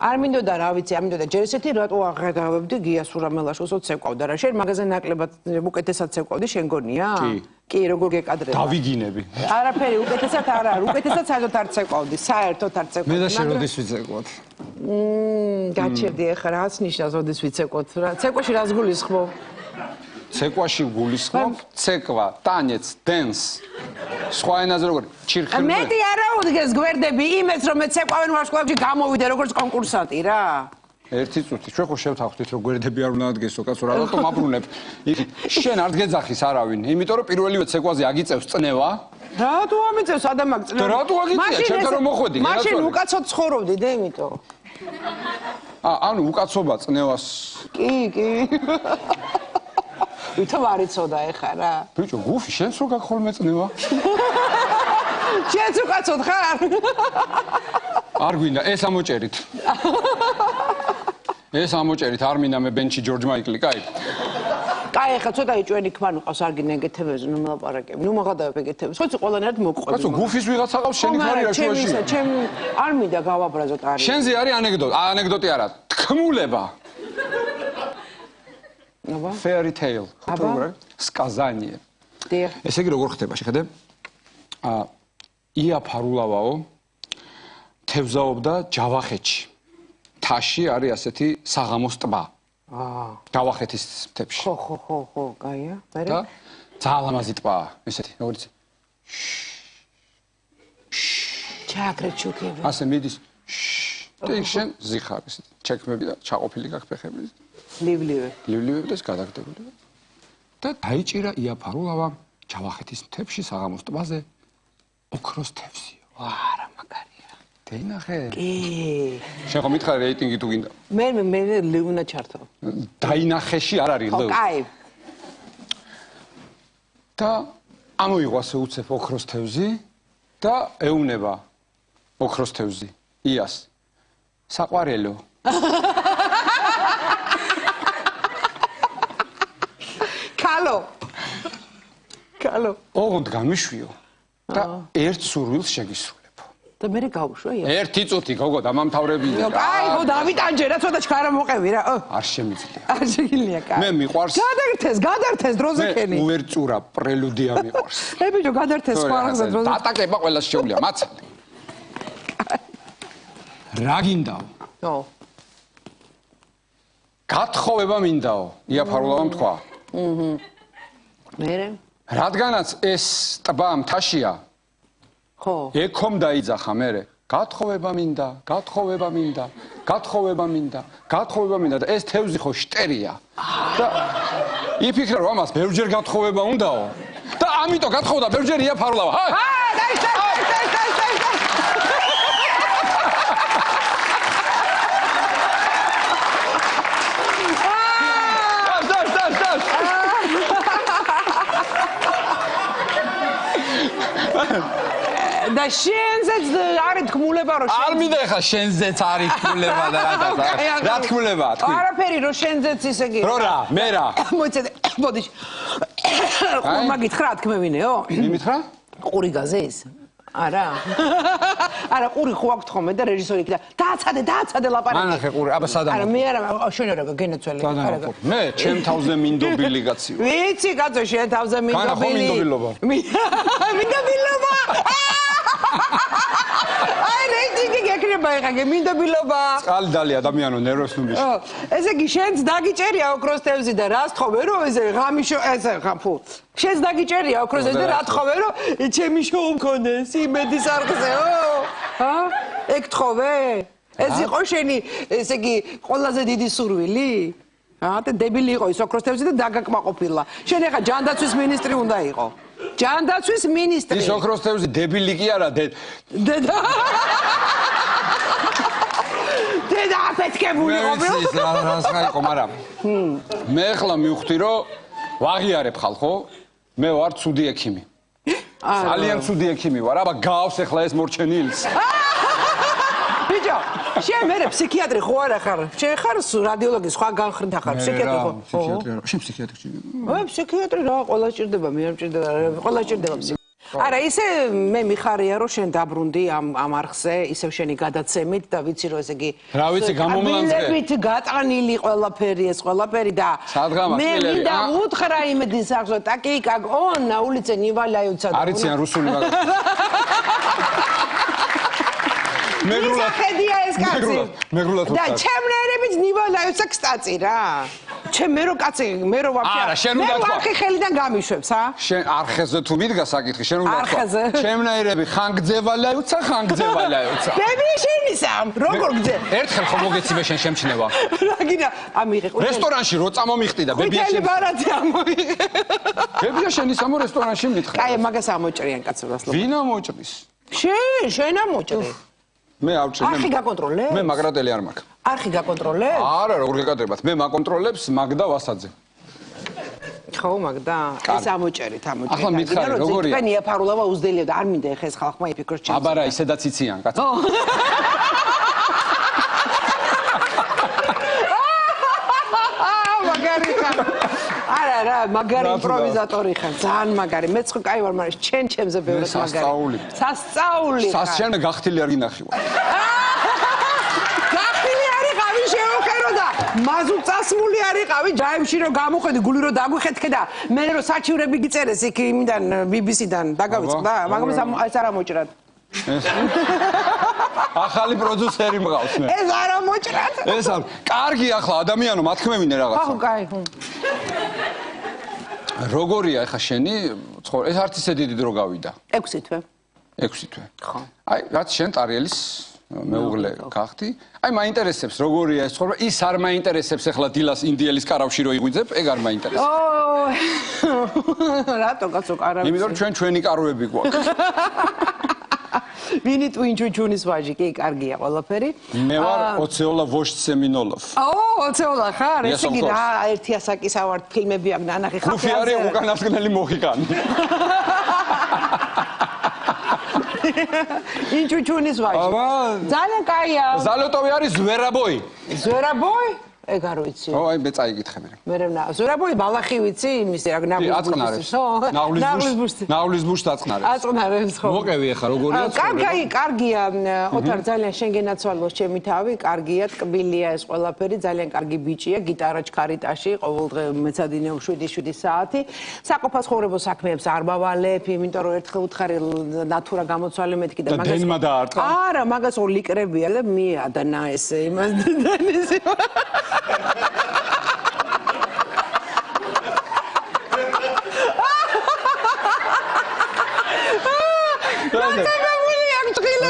არ მინდოდა რა ვიცი არ მინდოდა ჯერ ესეთი რატო აღგავებდი გიას ურამელაშოსო ცეკვავდა რა შენ მაგაზე ნაკლებად უკეთესად ცეკვავდი შენ გონია კი როგორ გეკადრება დავიგინები არაფერი უკეთესად არა უკეთესად საერთოდ არ ცეკვავდი საერთოდ არ ცეკვავდი მე და შენ როდის ვიცეკვოთ გაჩერდი ახლა რაც ნიშნავს როდის ვიცეკვოთ რა ცეკვაში რას გულისხმობ ცეკვაში გულისხმობ ცეკვა ტანეც დენს სხვა ენაზე როგორ ჩირხები მეტი არა უდგეს გვერდები იმეც რომ მე ცეკვავენ ვარსკვლავში გამოვიდე როგორც კონკურსანტი რა ერთი წუთი ჩვენ ხო შევთანხმდით რომ გვერდები არ უნდა ადგესო კაცო რა რატომ აბრუნებ შენ არ დგეძახის არავინ იმიტომ რომ პირველივე ცეკვაზე აგიწევს წნევა რატო ამიწევს ადამაკ წნევა რატო აგიწია ჩემთან რომ მოხვედი მაშინ უკაცოდ ცხოვრობდი და იმიტომ ანუ უკაცობა წნევას კი ვითომ არ იცოდა ეხა რა ბიჭო გუფი შენს რო გაქვს ხოლმე წნევა შენც უკაცოდ ხარ არ გვინდა ეს ამოჭერით არ მინდა მე ბენჩი ჯორჯ მაიკლი კაი ეხა ცოტა იჭვენი ქმარ მიყავს არ გინეგეთებეზე ნუ მოლაპარაკებ ნუ მაღადავებ ეგეთებს ხოცი ყველანაირად მოყვები კაცო გუფის ვიღაცა ყავს შენი ქმარი რა შუაში ჩემ არ მინდა გავაბრაზოთ არის შენზე არის ანეკდოტი არა თქმულება fairy tale ხო რა сказание ესე იგი როგორ ხდება შეხედე ია ფარულავაო თევზაობდა ჯავახეთში თაში არის ასეთი საღამოს ტბა ჯავახეთის მთებში ხო გაია მე და ძალიან ლამაზი ტბაა ესეთი როგორც ჩაკრეჩუკები ასე მიდის და იქ შენ ზიხარ ესეთი ჩექმები და ჩაყოფილი გაქვს ფეხები ლივლივე და ეს გადაგდებული და დაიჭირა ია ფარულავა ჯავახეთის მთებში საღამოს ტბაზე ოქროს თევზიო არა მაგარია დაინახე კი შენ ხომ მითხარი რეიტინგი თუ გინდა მე ლევნა ჩართო დაინახეში არ არის ლევ კაი და ამოიღო ასე უცებ ოქროს თევზი და ეუბნება ოქროს თევზი იას საყვარელო კალო ოღონდ გამიშვიო და ერთ სურვილს შეგისრულებო და მე გავუშვა ერთი წუთი გოგო დამამთავრებია კაი ხო დავიტანჯე რა ცოტა ჩქარა მოყევი რა არ შემიძლია არ შეგიძლია კაი მე მიყვარს გადართეს დროზე ქენი უვერტურა პრელუდია მიყვარს ბიჭო გადართეს სხვა რაღაცა დროზე დატაკება ყველას შეუძლია მაცალე რა გინდაო გათხოვება მინდაო იაფარულავამ თქვა მერე რადგანაც ეს ტბა მთაშია ხო ეკომ დაიძახა მერე გათხოვება მინდა და ეს თევზი ხო შტერია და იფიქრა რომ ამას ბევრჯერ გათხოვება უნდაო და ამიტომ გათხოვდა ბევრჯერ იაფარულავა და შენზეც არის თქმულება რომ არ მინდა ხა შენზეც არის თქმულება და რა თქმულება თქვი არაფერი რომ შენზეც ისე კი რო რა მე რა მოიცადე მოდი მაგითხრა თქმევინეო მიმითხრა ყური გაზეს არა არა ყური ხო აქვს ხოლმე და რეჟისორი კიდე დააცადე ლაპარაკი მანახე ყური აბა სადამ არა მე არა შენ არა გენაცველი მე ჩემ თავზე მინდობილი კაცი ვიცი კაცო შენ თავზე მინდობილი მინდობილობა აი რეიტინგი გეკრება ეხა მინდობილობა წყალი დალი ადამიანო ნერვებს ნუ მიშ ესე იგი შენც დაგიჭერია ოქროს თევზი და რა თხოვე რომ ესე ღამიშო ესე ხაფუ შენც დაგიჭერია ოქროს თევზი და რა თხოვე რომ ჩემი შოუ მქონდეს იმედის არხზეო ჰა ეგ თხოვე ეს იყო შენი ესე იგი ყველაზე დიდი სურვილი და დებილი იყო ის ოქროს თევზი და დაგაკმაყოფილა შენ ეხა ჯანდაცვის მინისტრი უნდა იყო ჯანდაცვის მინისტრი ის ოქროს თევზი დებილი კი არა დედა აფეთქებული ყოფილა ეს რას გაიყო მაგრამ მე ახლა მივხვდი რომ ვაღიარებ ხალხო მე ვარ ცუდი ექიმი ძალიან ცუდი ექიმი ვარ აბა გავს ახლა ეს მორჩენილს ბიჭო შენ მე ფსიქიატრი ხო არა ხარ შენ ხარ რადიოლოგი სხვა განხრით ხარ ფსიქიატრი ხო შენ ფსიქიატრი ой ფსიქიატრი რა ყველა ჭირდება მე არ ჭირდება ყველა ჭირდება არა ისე მე მიხარია რომ შენ დაბრუნდი ამ არხზე ისევ შენი გადაცემით და ვიცი რომ ესე იგი რა ვიცი გამომლანძღე მილებით გატანილი ყველაფერი ეს ყველაფერი და მე მინდა უთხრა იმედის აღზო ტაკიკა on na ulice не валяются არიციან რუსული მეგრულად ეს კაცი და ჩემნერებით не валяются кстати რა ჩემ მე რო კაცი მე რო ვაფშე არა შენ უნდა თქვა მე ხელიდან გამიშვებს ა შენ არხეზე თუ მიდგა საკითხი შენ უნდა თქვა ჩემნაირები ხან გძევალაიუცა ხან გძევალაიუცა ბები შენისამ როგორ გძე ერთხელ ხომ მოგეციმე შენ შემჩნევა რა გინდა ამიღე რესტორანში რო წამომიხდი და ბებია შენ ბარათი ამოიღე ბებია შენისამო რესტორანში მითხარ აი მაგას ამოჭრიან კაცო რასლო ვინ ამოჭრის შენ ამოჭრი მე ავჭრე არხი გაკონტროლებს მე მაგრატელი არ მაქვს არხი გაკონტროლებს არა როგორ გეკადრებათ მე მაკონტროლებს მაგდა ვასაძე ხო მაგდა ეს ამოჭერით ახლა მითხარი როგორია თქვენი აფარულავა უზდელია და არ მინდა ეხა ეს ხალხმა იფიქროს ჩემს აბა რა ისედაც იციან კაცო მაგარი არა რა მაგარი იმპროვიზატორი ხარ ძალიან მაგარი მეც ხო კაი ვარ მაგრამ ჩემ ჩემზე ბევრად მაგარი სასწაული ხარ შენ გახთილი არ გინახივა გახთილი არ იყავი შეუხერო და მაზუ წასმული არ იყავი ჯაიმში რომ გამოხედი გული რომ დაგვიხეთქე და მე რომ საჩივრები გიწერეს იქ იმიდან BBC-დან დაგავიწყდა მაგრამ ეს არ ამოჭრად ახალი პროდიუსერი მყავს მე ეს არ ამოჭრად ეს არ კარგი ახლა ადამიანო მათქმევინე რაღაცა ხო კაი როგორია ახლა შენი ეს არც ისე დიდი დრო გავიდა 6 თვე 6 თვე ხო აი რაც შენ ტარიელის მეუღლე გახდი აი მაინტერესებს როგორია ეს ცხოვრება ის არ მაინტერესებს ახლა დილას ინდიელის კარავში რო იღვიძებ ეგ არ მაინტერესებს რატო კაცო კარავში იმიტომ რომ ჩვენი კარვები გვაქვს ვინი ტვინჩუჩუნის ვაჟი კი კარგია ყველაფერი მე ვარ ოცეოლა ვოშცემინოლოვ ოცეოლა ხარ ესე იგი რა ერთი ასაკისავართ ფილმები აქვს ნანახი ხარ ხუფი არის უკანასკნელი მოხიკანი ინჩუჩუნის ვაჟი ძალიან კაია ზალოტოვი არის ზვერაბოი ზვერაბოი ეგ არ ვიცი ო აი მე წაიგითხე მე რა ზვერაბოი ბალახი ვიცი იმის რა ნაღლის ნაღლის ბუშს აწყნარებს აწყნარებს ხო მოკევი ახლა როგორია კარგია ოთარ ძალიან შენ გენაცვალოს ჩემი თავი კარგია ტკბილია ეს ყველაფერი ძალიან კარგი ბიჭია გიტარა ჩქარიტაში ყოველდღე მეცადინეო 7-7 საათი საყოფას ხოვრებო საქმეებს არ მავალებ იმიტომ რომ ერთხელ უთხარი ნატურა გამოცვალე მეთქი და მაგას დენმა დაარტყა არა მაგას ოლიკრებია და მიადანა ესე იმას დანეს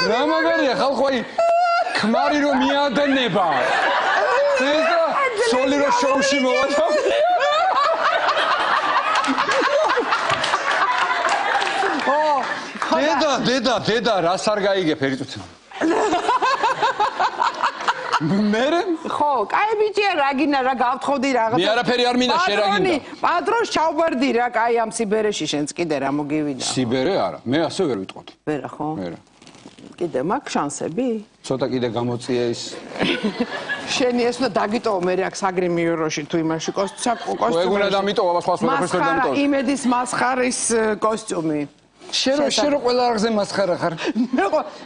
რა მაგარია ხალხო აი ქმარი რომ მიადენება ეს და სოლი რო შოუში მოვადა დედა რას არ გაიგებ ერიწუთ მე ხო, კაი ბიჭია, რა გინდა რა გავთხოვდი რაღაცა. მე არაფერი არ მინდა, შენ რა გინდა? პატრონს ჩავბარდი რა, კაი ამ სიბერეში შენც კიდე რა მოგივიდა. სიბერე არა, მე ასე ვერ ვიტყოდი. ვერა ხო? ვერა. კიდე მაქვს შანსები? ცოტა კიდე გამოწია ის. შენი ეს უნდა დაგიტოვო მე აქ საგრიმიოროში თუ იმაში კოსტუმი. ეგუნა დამიტოვა სხვა ყველაფერს ვერ დამიტოვა. იმედის მასხარის კოსტუმი. შენ რო ყველა არგზე მასხარა ხარ.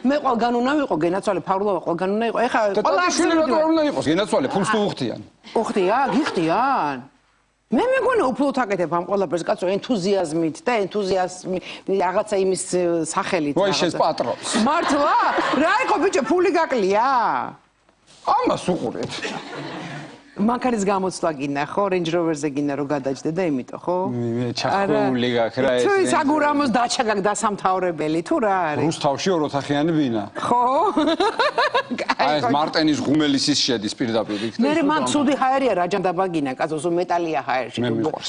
მე ყველგან უნდა ვიყო გენაცვალე ფარულობა ყველგან უნდა იყო. ეხლა ყველა შვილი რატო არ უნდა იყოს? გენაცვალე ფულს თუ უხდიან. უხდია, გიხდიან. მე მეგონა უფლოდ აკეთებ ამ ყველაფერს, კაცო, ენთუზიაზმით და ენთუზიაზმი რაღაცა იმის სახელით. ვაი შენს პატრონს. მართლა? რა იყო ბიჭო, ფული გაკლია? ამას უყურეთ. მანქანის გამოცვლა გინდა, ხო? Range Rover-ზე გინდა რომ გადაჭდე და იმიტომ, ხო? მე ჩახვეული გაქვს რა ეს. თუ ის აგურამოს დაჩა გაქვს დასამთავრებელი, თუ რა არის? რუსთავში ოროთახიანი ბინა. ხო? აი ეს მარტენის ღუმელისის შედის პირდაპირ იქ. მე მან ცუდი ჰაერია რაჯანდაბა გინდა, კაცო, ზო მეტალია ჰაერში,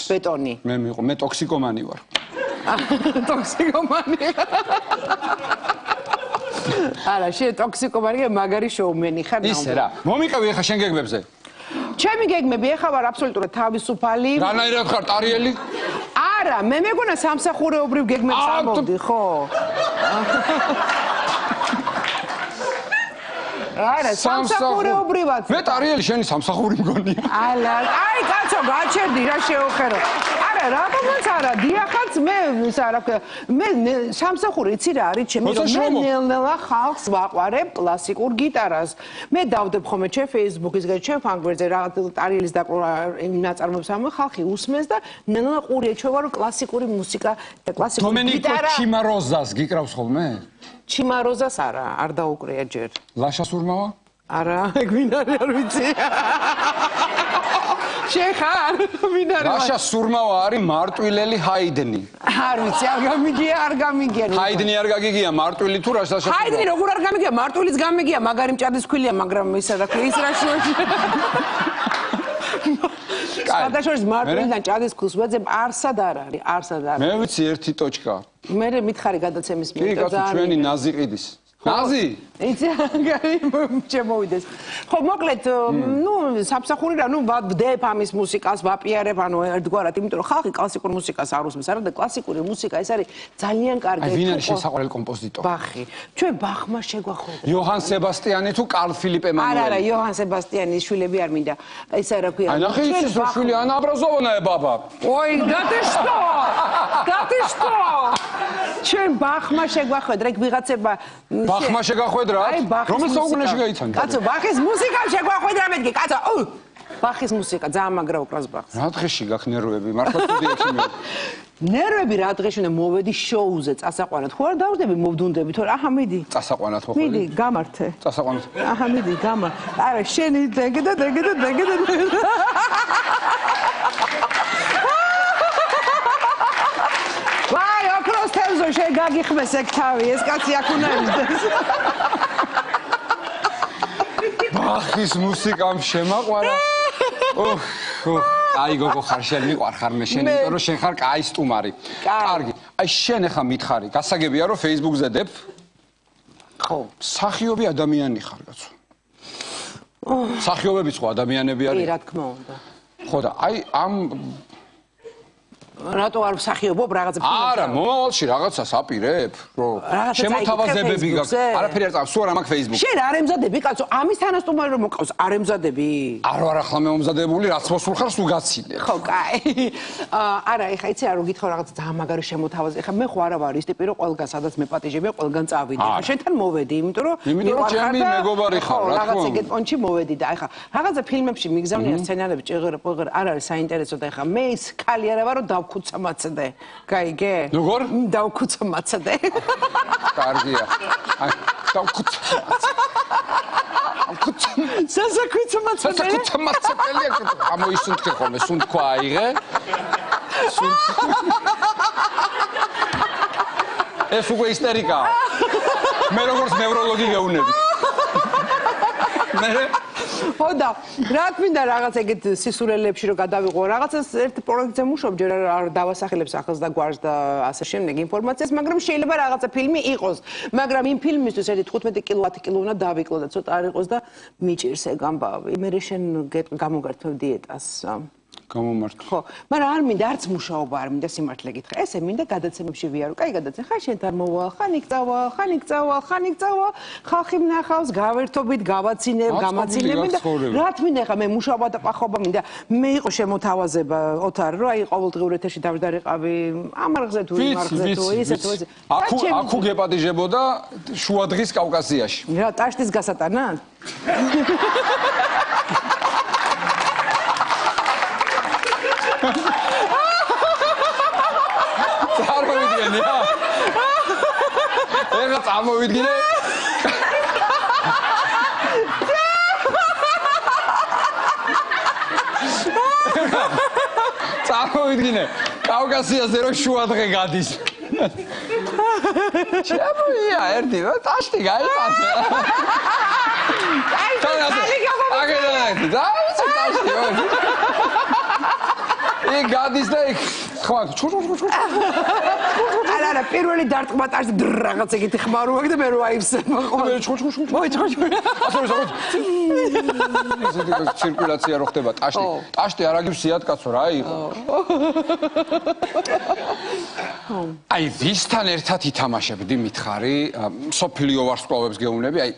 ბეტონი. მე ტოქსიკომანი ვარ. ტოქსიკომანი. არა, შენ ტოქსიკომანია, მაგარი შოუმენი ხარ ნაუ. ისე რა. მომიყევი ახლა შენ გეგმებზე. ჩემი გეგმები ახლა ვარ აბსოლუტურად თავისუფალი. რანაირად ხარ ტარიელი? არა, მე მეგონა სამსახურეობრივ გეგმებს ამოვდი, ხო? არა, სამსახურეობრივად. მე ტარიელი შენი სამსახური მგონია. ალა, აი კაცო, გაჩერდი რა შეოხერო. არა, რატომაც არა, დიახაც მე ის არა ვქნა. მე სამსახური იცი რა არის ჩემი, რომ მე ნელ-ნელა ხალხს ვაყვარებ კლასიკურ გიტარას. მე დავდებ ხოლმე ჩემ Facebook-ზე, ჩემ ფანგვერდზე რაღაც ტარიელის დაკვრა ნაწარმოებს ამ ხალხი უსმენს და ნელ-ნელა ყური ეჩვევა რომ კლასიკური მუსიკა და კლასიკური გიტარა. დომენიკო ჩიმაროზას გიკრავს ხოლმე? ჩიმაროზას არა, არ დაუკრია ჯერ. ლაშას ურმავა? არა, ეგ ვინ არის არ ვიცი. შეხარ, ვინ არის? ლაშას ურმავა არის მარტვილელი ჰაიდენი. არ ვიცი, არ გამიგია. ჰაიდენი არ გაგიგია, მარტვილი თუ რას ლაშას? ჰაიდენი როგორ არ გამიგია, მარტვილიც გამიგია, მაგარი მჭადის ქვილია, მაგრამ ისა რა ქვია, ის რა შოუში. სადაშორის მარტვილიდან ჭადის ქულს ვეძებ, არსად არ არის, არსად არ არის. მე ვიცი ერთი ტოჩკა. მე მითხარი გადაცემის კი, კაცო, ჩვენი ნაზი ყიდის. ნაზი? იცი, შემოვიდეს. ხო, მოკლედ, ნუ სამსახური რა, ნუ ვდებ ამის მუსიკას, ვაპიარებ, ანუ ერთგვარად, იმიტომ რომ ხალხი კლასიკურ მუსიკას არ უსმენს, არა და კლასიკური მუსიკა ეს არის ძალიან კარგი. აი, ვინ არის შესაყვარელი კომპოზიტორი? ბახი. ჩვენ ბახმა შეგვახვედრა. იოჰან სებასტიანი თუ კარლ ფილიპ ემანუელი? არა, იოჰან სებასტიანის შვილები არ მინდა. ეს რა ქვია? Ай, нахуй эти შვილი, она образованная баба. Ой, да ты что? Да ты что? ჩვენ ბახმა შეგვახვედრა, იქ ვიღაცება ბახმა შეგახვედრა? აი, ბახის რომელ საუკუნეში გაიცანდა? კაცო, ბახის მუსიკა შეგვახვედრა მეთქი, კაცო. ბახის მუსიკა ძალიან მაგრა უკრავს ბახს. რა დღეში გაქვს ნერვები? მართლა სტუდიაში მე. ნერვები რა დღეში უნდა მოვედი შოუზე წასაყვანად. ხო არ დავდები მოვდუნდები, თორე აჰა მიდი. წასაყვანად ხო ხელი? მიდი, გამართე. წასაყვანად. აჰა მიდი, გამარ. არა, შენი დეგედა. ვაი, ოქროს თევზო შეგაგიხმეს ეგ თავი, ეს კაცი აქ უნდა ისდეს. ბახის მუსიკამ შემაყვარა. აი გოგო ხარ შენ მიყვარ ხარ მე შენ იმიტომ რომ შენ ხარ კაი სტუმარი. კარგი. აი შენ ახლა მითხარი, გასაგებია რომ Facebook-ზე დებ? ხო. სახიობი ადამიანი ხარ კაცო. სახიობებიც ხო ადამიანები არის? კი, რა თქმა უნდა. ხო და აი ამ რატო არ მსახიობობ რაღაცა არა, მომავალში რაღაცას აპირებ, რომ შემოთავაზებები გაქვს. არაფერი არ წავს, სულ არ მაქვს Facebook. შენ არ ემზადები, კაცო, ამის თანასტუმარი რომ მოყავს, არ ემზადები? არ ვარ ახლა მე მომზადებული, რაც მოსულ ხარ, სულ გაცილე. ხო, კაი. არა, ეხა იცი რა რომ გითხრა რაღაც ძალიან მაგარი შემოთავაზე. ეხა მე ხო არა ვარ ის ტიპი, რომ ყველგან სადაც მე პატიჟებია, ყველგან წავიდი. ეხა შენთან მოვედი, იმიტომ რომ ჩემი მეგობარი ხარ, რა თქმა უნდა. რაღაც ეგეთ პონჩი მოვედი და ეხა რაღაცა ფილმებში მიგზავნია სცენარები, ჭიღერა, პოღერა, არ არის საინტერესო და ეხა მე ის ხალი არა ვარ, რომ დავქუცა მაცდე. გაიგე? როგორ? დავქუცა მაცდე. კარგია. აი, დავქუცა. სასაკუცა მაცდე. სასაკუცა მაცდელი ამოისუნთქე ხოლმე, სუნთქვა აიღე. ეს უკვე ისტერიკაა. მე როგორც ნევროლოგი გეუნები. მე ხო და რა თქმა რაღაც ეგეთ სისულელებში რომ გადავიყო რაღაცას ერთ პროექტზე მუშაობ ჯერ არ დავასახელებ სახელს და გვარს და ასე შემდეგ ინფორმაციას მაგრამ შეიძლება რაღაცა ფილმი იყოს მაგრამ იმ ფილმისთვის ერთი 15 კილო უნდა დავიკლო და ცოტა არ იყოს და მიჭირს ეგ ამბავი მე შენ გამოგართმევ დიეტას გამომართვა. ხო, მაგრამ არ მინდა არც მუშაობა არ მინდა სიმართლე გითხრა. ესე მინდა გადაცემებში ვიარო. კაი გადაცემა. ხან შენთან მოვალ, ხან იქ წავალ, ხალხი მნახავს, გავერთობით, გავაცინებ, გამაცინებ და რა თქმა ხა მე მუშაობა და პახობა მინდა. მე იყო შემოთავაზება ოთარ, რომ აი ყოველდღიურ ეთერში დავდარიყავი, ამარხზე თუ იმარხზე თუ ისე თუ ისე. აქუ გეპატიჟებოდა შუადღის კავკასიაში. რა ტაშტის გასატანად? წარმოვიდგენე რა? ეხლა წარმოვიდგინე? წარმოვიდგინე, კავკასიაზე რომ შუადღე გადის. შემოია ერთი, ტაშტი გაიწაზე. აი, აგერა, ტაშტი. იქ გადის და იქ ხმა არა პირველი დარტყმა ტაშტი რაღაც ეგეთი ხმარო აქვს და მე რო აივსება ხოლმე ესეთი ცირკულაცია რო ხდება ტაშტი არ აგივსიათ კაცო რა იყო აი ვისთან ერთად ითამაშებდი მითხარი სოფლიო ვარსკვლავებს გეუბნები აი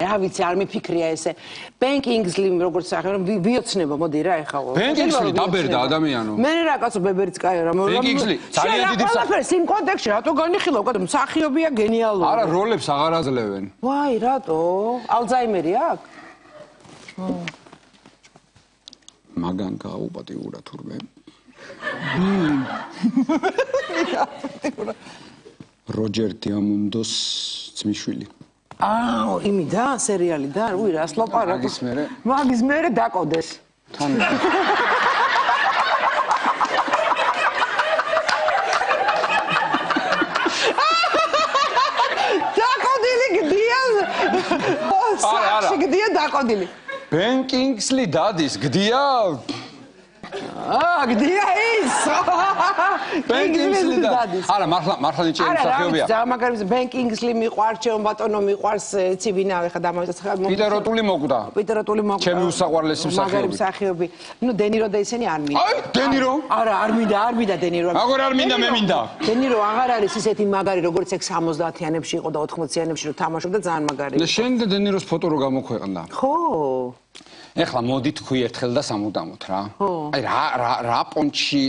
რა ვიცი არ მიფიქრია ესე Ben Kingsley როგორც სახე რომ ვიოცნება მოდი რა ეხლა Ben Kingsley დაბერდა ადამიანო მე რა კაცო ბებერიც კაი რა Ben Kingsley ძალიან დიდი საფერს იმ კონტექსტში რატო განიხილავ კაცო მსახიობია გენიალური არა როლებს აღარ აძლევენ ვაი რატო ალცჰაიმერი აქვს მაგან გაუპატიურა თურმე როჯერ დიამონდოს ძმისშვილი იმიდან სერიალიდან უი რას ლაპარაკობს მაგის მერე დაკოდეს თან დაკოდილი გდია სახში გდია დაკოდილი Ben Kingsley დადის გდია გდია ის Ben Kingsley დადის არა მართლა ნიჭიერი მსახიობია არა მაგარი Ben Kingsley მიყვარს ჩემ ბატონო მიყვარს ცივინავე ხა დამავიწყე პიტეროტული მოკვდა პიტეროტული მოკვდა ჩემი უსაყვარლესი მსახიობი მაგარი მსახიობი ნუ დენირო და ისინი არ მინდა აი დენირო არა არ მინდა დენირო აგორ არ მინდა მე მინდა დენირო აღარ არის ისეთი მაგარი როგორც ეგ 70-იანებში იყო და 80-იანებში რომ თამაშობდა ძალიან მაგარი და შენ და დენიროს ფოტო რო გამოქვეყნდა ხო ეხლა მოდი თქვი ერთხელ და სამუდამოდ რა აი რა პონჩი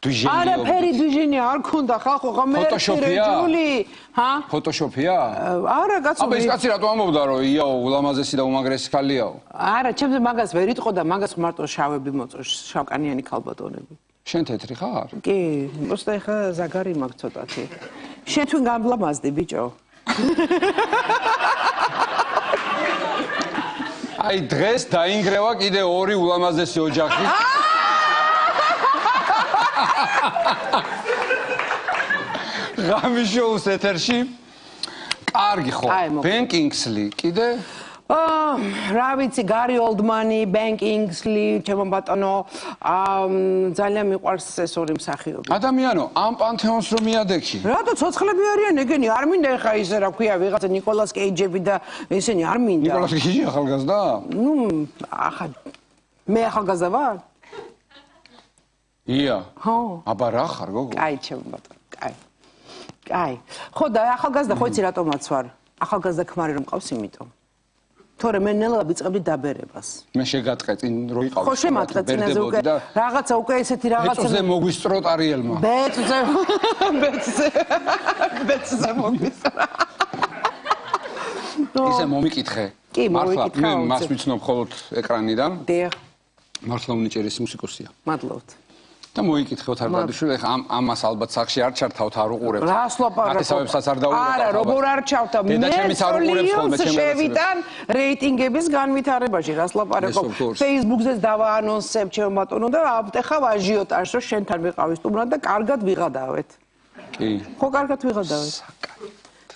დუჟენი არაფერი დუჟენი არ ქონდა ხალხო ხა მე რეგული ჰა ფოტოშოპია არა კაცო აბა ეს კაცი რატო ამბობდა რომ იაო ულამაზესი და უმაგრესი ქალიაო არა ჩემზე მაგას ვერ იტყო და მაგას მარტო შავები მოწონს შავკანიანი ქალბატონები შენ თეთრი ხარ კი უბრალოდ ეხა ზაგარი მაქვს ცოტათი შენ თუ გამბლამაზდი ბიჭო აი დღეს დაინგრევა კიდე ორი ულამაზესი ოჯახი გამიშოუს ეთერში კარგი ხო Ben Kingsley კიდე რა ვიცი გარი ოლდმანი Ben Kingsley ჩემო ბატონო ძალიან მიყვარს ეს ორი მსახიობი ადამიანო ამ პანთეონს რომ მიადექი რატო ცოცხლები არიან ეგენი არ მინდა ეხა ისე რა ქვია ვიღაცა ნიკოლას კეიჯები და ესენი არ მინდა ნიკოლას კეიჯი ახალგაზრდა ნუ ახლა მე ახალგაზრდა ვარ ია ხო აბა რა ხარ გოგო კაი ჩემო ბატონო კაი ხო და ახალგაზრდა ხო იცი რატომაც ვარ ახალგაზრდა ქმარი რომ მყავს იმიტომ თორე მე ნელა ვიწყებდი დაბერებას მე შეგატყე წინ რო იყავ ხო შემატყე წინაზე უკვე რაღაცა უკვე ესეთი რაღაცა ბეწზე მოგვისწრო ტარიელმა ბეწზე მოგვისწრა ისე მომიკითხე კი მომიკითხე მე მას ვიცნობ მხოლოდ ეკრანიდან დიახ მართლა უნიჭერესი მუსიკოსია მადლობთ და მოიკითხე ოთარ ბადიშვილი ეხა ამას ალბათ სახში არ ჩართავთ არ უყურებთ რას ლაპარაკობ ათესავებსაც არ დაუყურებთ არა როგორ არ ჩავთავ მე ხოლმე შევიდან რეიტინგების განვითარებაში რას ლაპარაკობ Facebook-ზეც დავაანონსებ ჩემო ბატონო და აბტეხავ აჟიოტაჟს რომ შენთან ვიყავი სტუმრად და კარგად ვიღადავეთ კი ხო კარგად ვიღადავეთ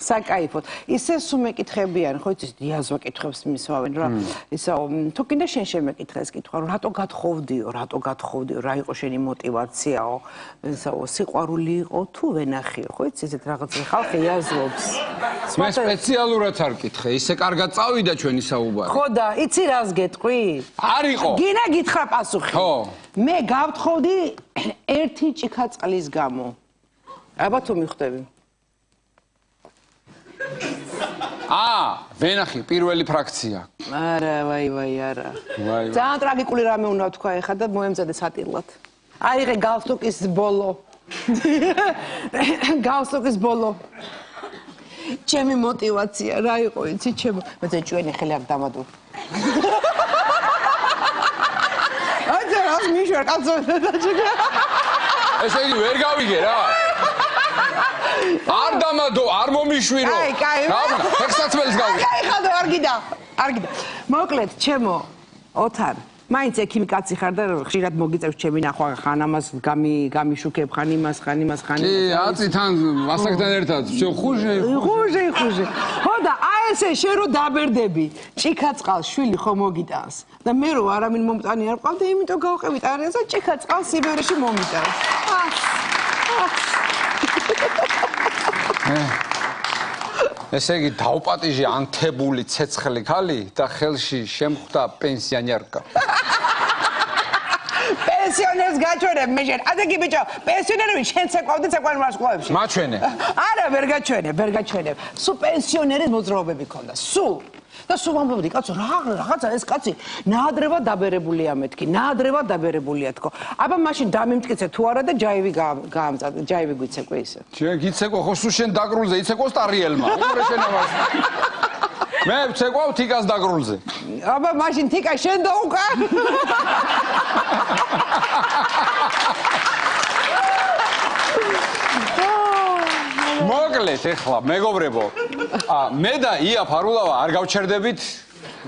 საკაიფოდ. ისე სულ მეკითხებიან, ხო იცი, დიაზვა კითხებს მისვავენ რა. ისა თუ კიდე შენ შემეკითხეს კითხვა, რატო გათხოვდიო, რა იყო შენი мотиваციაო, ისა სიყვარული იყო თუ ვენახიო, ხო იცი, ესეთ რაღაც ხალხი აზრობს. მე სპეციალურად არ კითხე, ისე კარგად წავიდა ჩვენი საუბარი. ხო და იცი რას გეტყვი? არ იყო. გინა გითხრა პასუხი. ხო. მე გავთხოვდი ერთი ჭიქაწყლის გამო. აბა თუ მიხვდები. ვენახი პირველი ფრაქცია. არა, ვაი, არა. ვაი. ძალიან ტრაგიკული რამე უნდა თქვა ეხლა და მოემზადე სატირლად. აიღე გალსტოკის ბოლო. გალსტოკის ბოლო. ჩემი мотиваცია რა იყო, იცი, ჩემო. მე ჩვენი ხელი აქ დამადო. აძე რას მიშვარ კაცო. ესე იგი ვერ გავიგე რა. არ დამადო, არ მომიშვირო. კაი. ფექსაცველს გავიგე. კაი, ხადო, არ გიდა. მოკლედ, ჩემო, ოთარ, მაინც ექიმი კაცი ხარ და ხშირად მოგიწევს ჩემი ნახვა, ხან ამას გამიშუქებ, ხან იმას. კი, აწი თან მასაკთან ერთად, ხუჟე. ხო და აი ესე შენ რო დაბერდები, ჭიქაწყალს შვილი ხო მოგიტანს და მე რო არამინ მომტანი არ ყავდა, იმიტომ გავყევით არეს და ჭიქაწყალს სიბერეში მომიტანს. ესე იგი დავპატიჟე ანთებული ცეცხლი ქალი და ხელში შემხვდა პენსიონერკა. პენსიონერს გაჩვენებ მე შენ. ასე კი ბიჭო, პენსიონერები შენ ცეკვავდი ცეკვან მასკლავებში. მაჩვენე. არა, ვერ გაჩვენებ. სულ პენსიონერის მოძრაობები ქონდა. სულ. და სულ ვამბობდი, კაცო, რაღაცა ეს კაცი ნაადრევად დაბერებულია მეთქი, ნაადრევად დაბერებულია თქო. აბა მაშინ დამიმტკიცე თუ არა და ჯაივი გაამწადე, ჯაივი გვიცეკვე ისე. შენ გიცეკვე, ხო სულ შენ დაგრულზე იცეკვო სტარიელმა. უმრე შენ ამას. მე ვცეკვავ თიკას დაგრულზე. აბა მაშინ თიკა შენ დაუკა. მოკლედ ეხლა მეგობრებო, მე და ია ფარულავა არ გავჩერდებით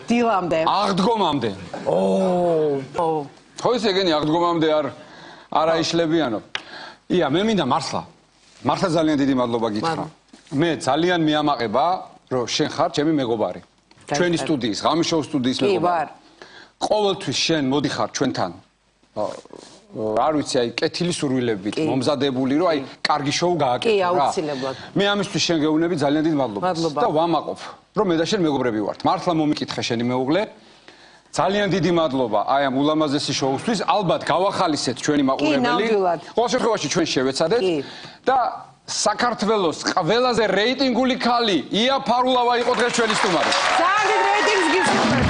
დილამდე. აღდგომამდე. ხო ისე ეგენი აღდგომამდე არ აიშლებიანო. ია, მე მინდა მართლა ძალიან დიდი მადლობა გითხრა. მე ძალიან მიამაყება, რომ შენ ხარ ჩემი მეგობარი. ჩვენი სტუდიის, ღამის შოუს სტუდიის მეგობარი. კი, ვარ. ყოველთვის შენ მოდიხარ ჩვენთან. არ ვიცი, აი კეთილი სურვილებით მომზადებული, რომ აი კარგი შოუ გააკეთო რა. კი, აუცილებლად. მე ამისთვის შენ გეუბნები ძალიან დიდ მადლობას და ვამაყობ, რომ მე და შენ მეგობრები ვართ. მართლა მომიკითხე შენი მეუღლე. ძალიან დიდი მადლობა აი ამ ულამაზესი შოუსთვის. ალბათ გავახალისეთ ჩვენი მაყურებელი. ყოველ შემთხვევაში ჩვენ შევეცადეთ და საქართველოს ყველაზე რეიტინგული ქალი ია ფარულავა იყო დღეს ჩვენი სტუმარი. ძალიან დიდ რეიტინგს გისურვებ.